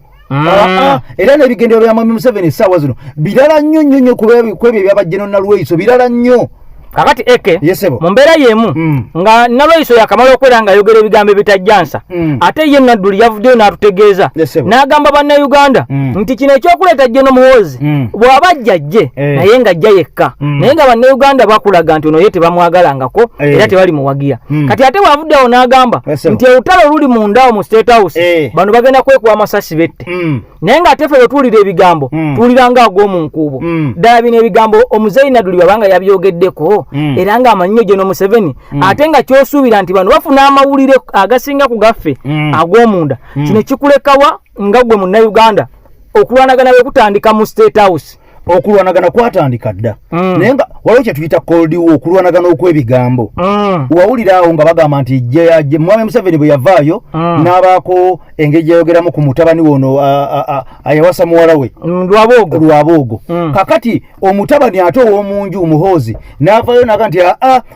era n'ebigendero bya mwami Museveni essaawa zino birala nnyo kwebyo ebyabajjeno nalweiso birala nnyo kakati eke mu mbeera y'emu nga Nalweiso yakamala okwera nga ayogera ebigambo ebitajjansa ate ye Nadduli yavuddeyo n'atutegeeza n'agamba bannayuganda nti kino ekyokuleeta Jeno Muhoozi bw'aba ajjajje naye nga ajja yekka naye nga bannayuganda bakulaga nti ono ye tebamwagalangako era tebali muwagira kati ate bw'avuddeyo n'agamba nti olutalo luli mundawo mu State House bano bagenda kwekuba amasasi bette naye ng'ate ffe bwe tuwulira ebigambo tuwulira nga ag'omu nkuubo ddala bino ebigambo omuzeeyi Nadduli bwabanga yabyogeddeko era nga amanyi Jeno Museveni ate nga kyosuubira nti bano bafuna amawulire agasinga ku gaffe ag'omunda kino kikulekawa nga gwe munnayuganda okulwanagana bwe kutandika mu State House okulwanagana kwatandika dda naye nga waliwo kye tuyita cold war okulwanagana okw'ebigambo wawulira awo nga bagamba nti mwami Museveni bwe yavaayo n'abaako engeri gyayogeramu ku mutabani wono ayawasa muwala we Lwabogo kakati omutabani ate ow'omunju Muhoozi n'avaayo naga nti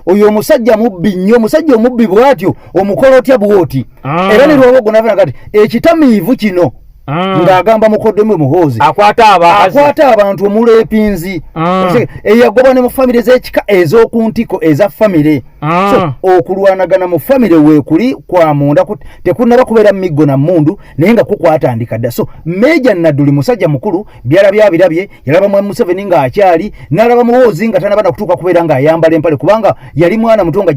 oyo omusajja mubbi nnyo omusajja omubbi bw'atyo omukola otya bw'oti era ne Lwabogo n'avaayo naga nti ekitamiivu kino ng'agamba mukoddomi Muhoozi akwata abantu omuleepinzi eyagoba ne mu famire z'ekika ez'oku ntiko eza famire so okulwanagana mu famire weekuli kwa munda tekunnaba kubeera miggo na mmundu naye nga kukwatandika dda so Meja Nadduli musajja mukulu byalabye yalaba mwami Museveni ng'akyali n'alaba Muhoozi nga tanaba na kutuuka kubeera ng'ayambala empale kubanga yali mwana muto nga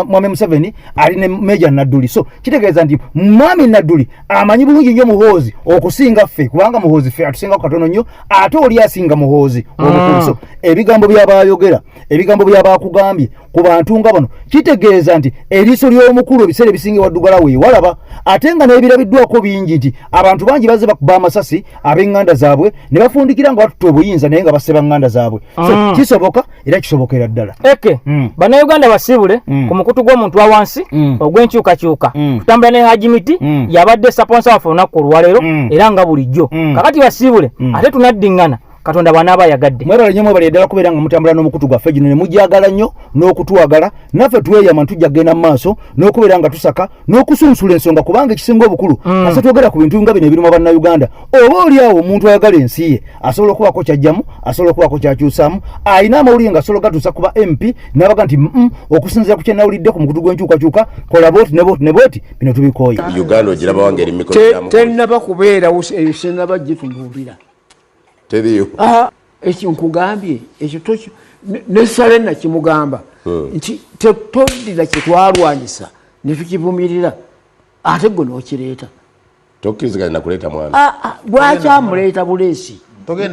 mwami Museveni ali ne Meja Nadduli so kitegeeza nti mwami Nadduli amanyi bulungi nnyo Muhoozi okusinga ffe kubanga Muhoozi ffe atusingaku katono nnyo ate oli asinga Muhoozi omukulu so ebigambo by'abaayogera ebigambo by'abaakugambye ku bantu nga bano kitegeeza nti eriiso ly'omukulu ebiseera ebisinga waddugala weewalaba ate nga n'ebirabiddwako bingi nti abantu bangi bazze bakuba amasasi ab'eŋŋanda zaabwe ne bafundikira nga batutte obuyinza naye nga basse baŋŋanda zaabwe so kisoboka era kisobokera ddala bannayuganda basiibule ku mukutu gw'omuntu wa wansi ogw'enkyukakyuka tutambula ne hajimiti yabadde saponsa waffe olunaku olwaleero era nga bulijjo kakati basiibule ate tunaddiŋŋana Katonda bw'anaaba yagadde mwebale nnyo mwebale ddala kubeera nga mutambula n'omukutu gwaffe gino ne mujagala nnyo n'okutwagala naffe tweyama tujja kgenda mu maaso n'okubeera nga tusaka n'okusunsula ensonga kubanga ekisinga obukulu ase twogera ku bintu nga bino ebiruma bannayuganda oba oliawo omuntu ayagala ensi ye asobola okubaako kyajjamu asobola okubaako kyakyusaamu ayina amawulire nga asobola gatuusa kuba MP n'abaga nti okusinziira ku kyenawulidde ku mukutu gw'enkyukakyuka kola booti ne booti ne booti bino tubikooye Uganda ogiraba wange eri mikono tennaba kubeerawo ebisenaba gitunuulira teriyo ekyo nkugambye ekyo nesale nakimugamba nti toddira kyetwalwanyisa ne tukivumirira ate gwe n'okireeta tokkiriziganya nakuleeta mwana lwaki amuleeta buleesi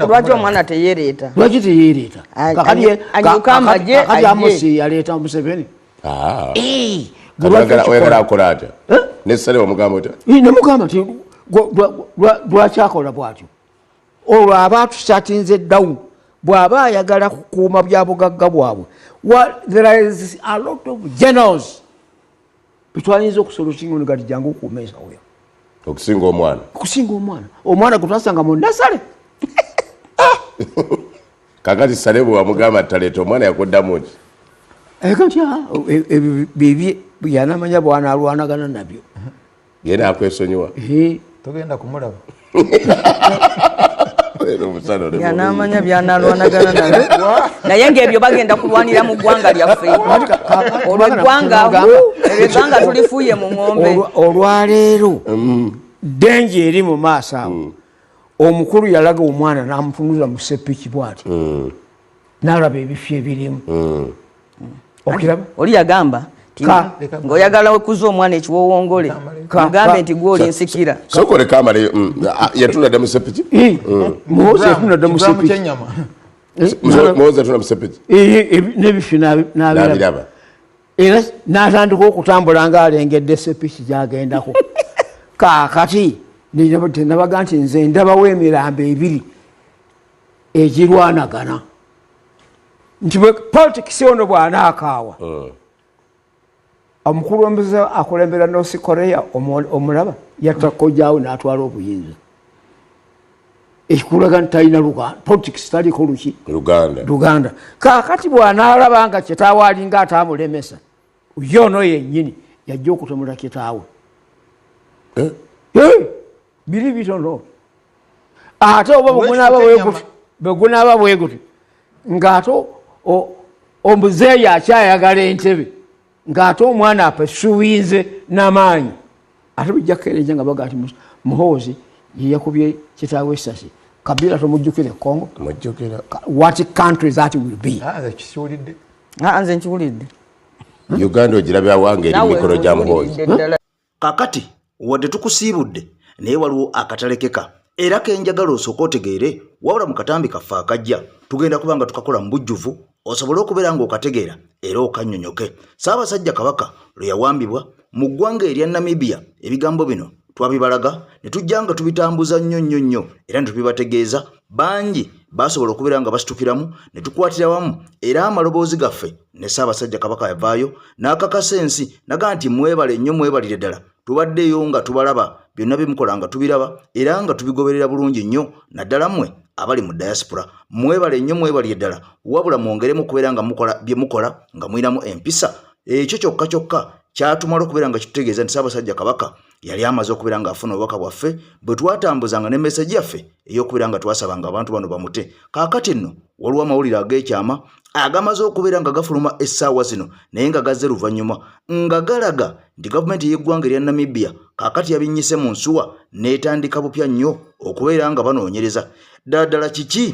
lwaki omwana teyereeta lwaki teyereeta kakati amosi yaleeta Museveni oyagala akola atya nesale omugamba otya nemugamba nti lwaki akola bwatyo olwo aba atusatinze down bw'aba ayagala kukuuma bya bugagga bwabwe there is a lot of generals bitwayinza okusolokinga gati jangu okukuuma ensawo okusinga omwana gwe twasanga mu nasale kakati sale bwe wamugamba taleeta omwana yakuddamu ki kati bibye yanamanya bwanalwanagana nabyo ye nakwesonyiwa togenda kumulaba yanamanya byanalwanagana nabyo naye ng'ebyo bagenda kulwanira mu ggwanga lyaffe olwo eggwanga tulifuuye mu ng'ombe olwaleero denje eri mu maaso awo omukulu yalaga omwana n'amutunuza mu sepiki bw'ati n'alaba ebifi ebirimu okiraba oli yagamba ng'oyagala okuza omwana ekiwowongole mugambe nti gwoli nsikira sokole kamale yatunadde mu sepiki muhozi yatunadde mu sepiki muhozi yatuna mu sepiki n'ebifi n'abiraba era n'atandika okutambula ng'alengedde sepiki gy'agendako kaakati nabaga nti nze ndabawo emirambo ebiri egirwanagana nti politikisi ono bw'anaakaawa omukulu w'embeze akulembera North Korea omulaba yatakojjaawo n'atwala obuyinza ekikulaga nti talina politics taliko luki Luganda kaakati bw'anaalaba nga kitaawe alinga ataamulemesa yono yennyini yajja okutemula kitaawe biri bitono ate oba bwegunaaba bwe guti ng'ate omuzeeyi akyayagala entebe ng'ate omwana apesuwinze n'amaanyi ate bijja kukeerenja nga baga ati muhoozi ye yakubye kitaawe essasi Kabila tomujjukire Congo what country that will be nze nkiwulidde Uganda ogirabya wange eri mikono gya muhoozi kakati wadde tukusiibudde naye waliwo akatalekeka era kenjagala osooka otegeere wabula mu katambi kaffe akajja tugenda kubanga tukakola mu bujjuvu osobole okubeera ng'okategeera era okannyonnyoke Ssaabasajja Kabaka lwe yawambibwa mu ggwanga erya Namibia ebigambo bino twabibalaga ne tujja nga tubitambuza nnyo era ne tubibategeeza bangi basobola okubeera nga basitukiramu ne tukwatira wamu era amaloboozi gaffe ne Ssaabasajja Kabaka yavaayo n'akakasa ensi naga nti mwebale nnyo mwebalire ddala tubaddeyo nga tubalaba byonna bimukola nga tubiraba era nga tubigoberera bulungi nnyo naddala mmwe abali mu diaspora mwebale nnyo mwebalire ddala wabula mwongeremu okubeera nga mukola bye mukola nga mwinamu empisa ekyo kyokka kyatumala okubeera nga kitutegeeza nti Ssaabasajja Kabaka yali amaze okubeera nga afuna obubaka bwaffe bwe twatambuzanga ne message yaffe ey'okubeera nga twasabanga abantu bano bamute kaakati nno waliwo amawulire ag'ekyama agamaze okubeera nga gafuluma essaawa zino naye nga gazze luvannyuma nga galaga nti gavumenti y'eggwanga erya Namibia kaakati yabinnyise mu nsuwa n'etandika bupya nnyo okubeera nga banoonyereza ddala kiki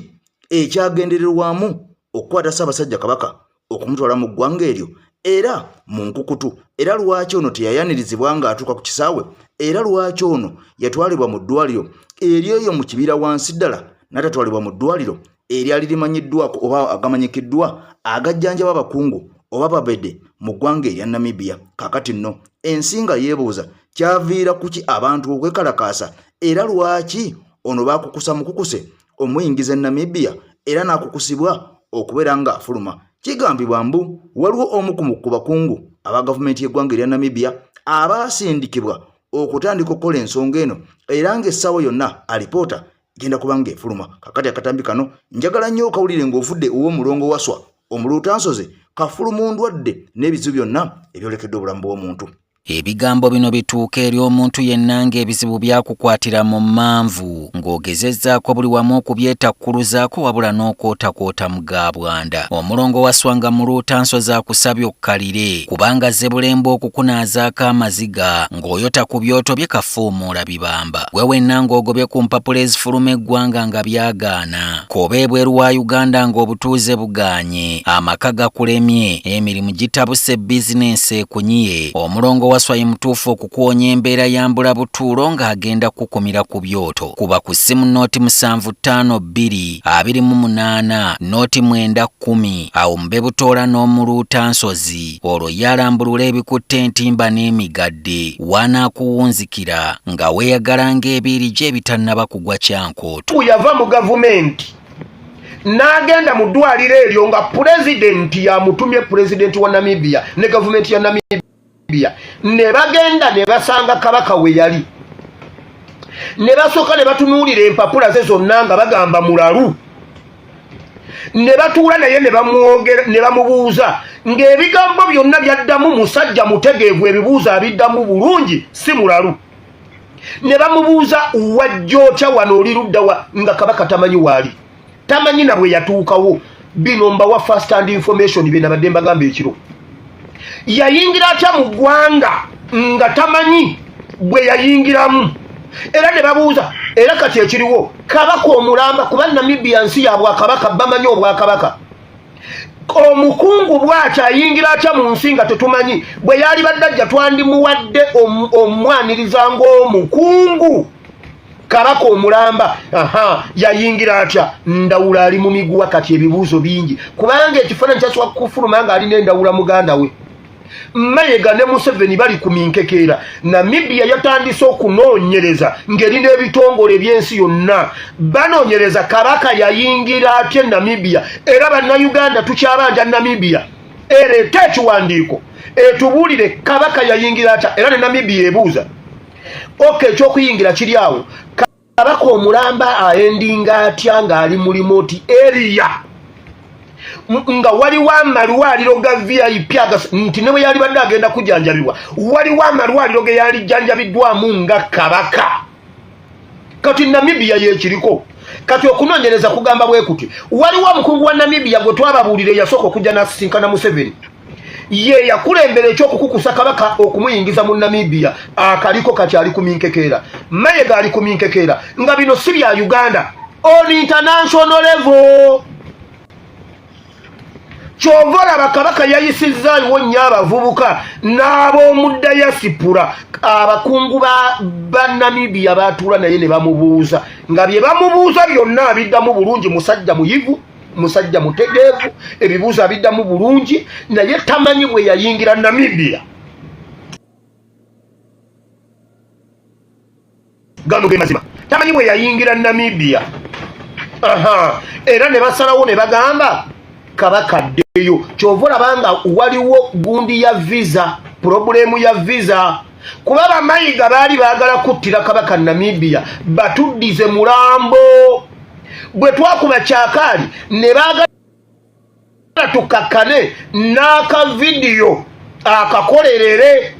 ekyagendererwamu okukwata Ssaabasajja Kabaka okumutwala mu ggwanga eryo era mu nkukutu era lwaki ono teyayanirizibwa nga atuuka ku kisaawe era lwaki ono yatwalibwa mu ddwaliro eryoyo mu kibira wansi ddala n'atatwalibwa mu ddwaliro eryali limanyiddwako oba agamanyikiddwa agajjanjaba abakungu oba babedde mu ggwanga erya Namibia. Kakati nno ensinga yeebuuza kyaviira kuki abantu okwekalakaasa era lwaki ono baakukusa mukukuse omuyingiza Namibia era n'akukusibwa okubeera nga afuluma. Kigambibwa mbu waliwo omu ku bakungu aba gavumenti y'eggwanga erya Namibia abaasindikibwa okutandika okukola ensonga eno era ng'essaawa yonna alipoota genda kubanga efuluma. Kakati akatambi kano njagala nnyo okawulire ng'ovudde ow'omulongo waswa omuluutansoze kafulumu ndwadde n'ebizibu byonna ebyolekedde obulamu bw'omuntu. Ebigambo bino bituuka eri omuntu yenna ng'ebizibu byakukwatira mu manvu ng'ogezezzaako buli wamu okubyetakkuluzaako wabula n'okootakoota mu gaabwanda. Omulongo waswanga mu luutansozi akusabye okkalire kubanga Zebbulembo okukunaazaako amaziga ng'oyota ku byoto bye kafuumuula bibamba. Gwe wenna ng'ogobye ku mpapula ezifuluma eggwanga nga byagaana. Koba ebweru wa Uganda ng'obutuuze bugaanye, amaka gakulemye, emirimu gitabuse, bizinensi ekunyiye. Omulongo waswaye mutuufu okukuwonya embeera yambula butuulo ng'agenda kukumira ku byoto. Kuba ku ssimu nooti 752228 nooti 910 awo mube butoola n'omuluutansozi olwo yalambulula ebikutte entimba n'emigadde wanaakuwunzikira nga weeyagala ng'ebiiri gye ebitannaba kugwa kyankooto. Yava mu gavumenti n'agenda mu ddwaliro eryo nga pulezidenti yamutumye pulezidenti wa Namibia ne gavumenti ya Namibia ne bagenda ne basanga kabaka we yali ne basooka ne batunuulira empapula ze zonna nga bagamba mulalu ne batuula naye ne bamwogera ne bamubuuza ng'ebigambo byonna byaddamu musajja mutegeevu ebibuuzo abiddamu bulungi si mulalu. Ne bamubuuza wajjootya wano oli luddawa nga kabaka tamanyi waali tamanyi na bwe yatuukawo. Bino mbawa first hand information bye nabadde mbagamba ekiro. Yayingira atya mu ggwanga nga tamanyi bwe yayingiramu era ne babuuza era kati ekiriwo kabaka omulamba kuba Namibia nsi ya bwakabaka bamanyi obwakabaka. Omukungu bw'atyo ayingira atya mu nsi nga tetumanyi bwe yali baddajja twandimuwadde omwaniriza ng'omukungu. Kabaka omulamba yayingira atya Ndawula ali mu miguwa kati ebibuuzo bingi kubanga ekifaananyi kyasooka kufuluma nga alina Ndawula muganda we. Mayiga ne Museveni bali ku minkekeera. Namibia yatandise okunoonyereza ng'erina ebitongole by'ensi yonna banoonyereza kabaka yayingira atya Namibia era bannayuganda tukyabanja Namibia ereete ekiwandiiko etubuulire kabaka yayingira atya era ne Namibia ebuuza ekyokuyingira kiri awo kabaka omulamba aendinga atya ng'ali mu remote area nga waliwo amalwaliro ga VIP nti ne bwe yali badde agenda kujanjabibwa waliwo amalwaliro ge yali janjabiddwamu nga kabaka. Kati Namibia yekiriko kati okunoonyereza kugamba bwe kuti waliwo omukungu wa Namibia gwe twababuulire yasooka okujja n'asisinkana Museveni ye yakulembera ekyokukukusa kabaka okumuyingiza mu Namibia akaliko kati ali ku minkekeera. Mayiga ali ku minkekeera nga bino si bya Uganda on international level. Kyovola bakabaka yayisizzaayo nnyo abavubuka n'ab'omu dayasipula abakungu ba Namibia baatuula naye ne bamubuuza nga bye bamubuuza byonna abiddamu bulungi. Musajja muyivu, musajja mutegeevu, ebibuuzo abiddamu bulungi naye tamanyi bwe yayingira Namibia. Gano ge mazima tamanyi bwe yayingira Namibia. Era ne basalawo ne bagamba kabaka ddeyo. Kyova olabanga waliwo gundi ya visa, problemu ya visa kuba Bamayiga baali baagala kuttira kabaka Namibia batuddize mulambo. Bwe twakuba kyakaali ne baagala tukakkane n'aka vidiyo akakolerere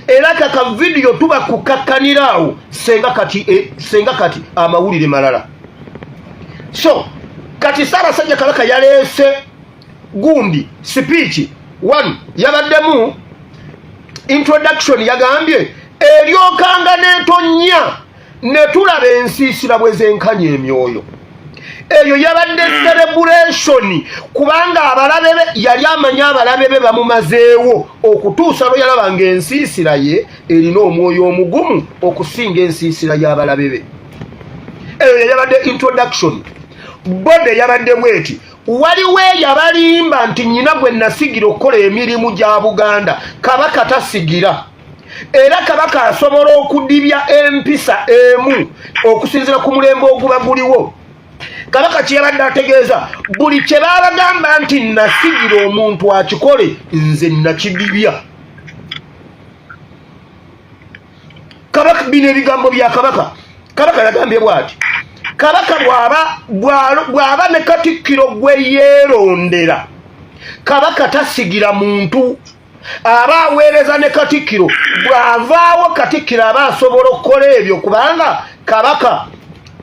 era kaka vidiyo tuba kukakkaniraawo senga kati amawulire malala. So kati Ssaabasajja Kabaka yaleese gundi speech one yabaddemu introduction yagambye eryokanga n'etonnya ne tulaba ensiisira bwe zenkanya emyoyo. Eyo yabadde celebration kubanga abalabe be yali amanya abalabe be bamumazeewo okutuusa lwe yalaba ng'ensiisira ye erina omwoyo omugumu okusinga ensiisira y'abalabe be. Eyo yabadde introduction. Bode yabadde bweti waliwo yabalimba nti nnyina gwe nasigira okukola emirimu gya Buganda Kabaka tasigira era Kabaka asobola okudibya empisa emu okusinzira ku mulembe oguba guliwo. Kabaka kyeyabadde ategeeza buli kye babagamba nti nasigira omuntu akikole nze nakidibya. Kabaka bino ebigambo bya Kabaka. Kabaka yagambye bw'ati Kabaka bw'aba ne Katikkiro gwe yeerondera Kabaka tasigira muntu aba aweereza ne Katikkiro bw'avaawo Katikkiro aba asobola okukola ebyo kubanga Kabaka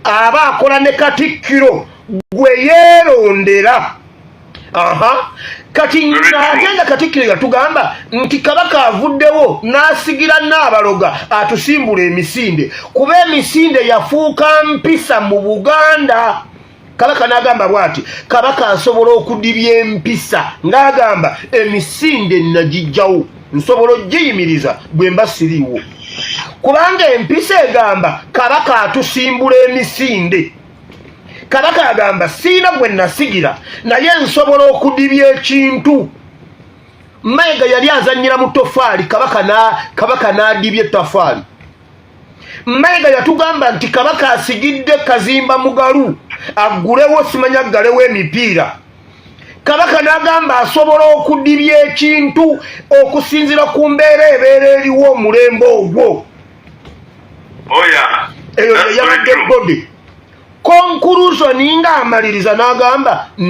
aba akola ne Katikkiro gwe yeerondera. Kati ng'agenda Katikkiro yatugamba nti Kabaka avuddewo n'asigira Nnaabaloga atusimbula emisinde kuba emisinde yafuuka mpisa mu Buganda. Kabaka n'agamba bw'ati Kabaka asobola okudibya empisa ng'agamba emisinde nagijjawo nsobola ogiyimiriza bwe mba siriiwo kubanga empisa egamba Kabaka atusimbula emisinde. Kabaka agamba siina gwe nasigira naye nsobola okudibya ekintu. Mayiga yali azannyira mu ttofaali Kabaka n'adibya ettafaali. Mayiga yatugamba nti Kabaka asigidde Kazimba Mugalu aggulewo simanya aggalewo emipiira. Kabaka n'agamba asobola okudibya ekintu okusinzira ku mbeera ebeera eriwo omulembe ogwo. Eyo yabadde bodi. Conclusion ng'amaliriza n'agamba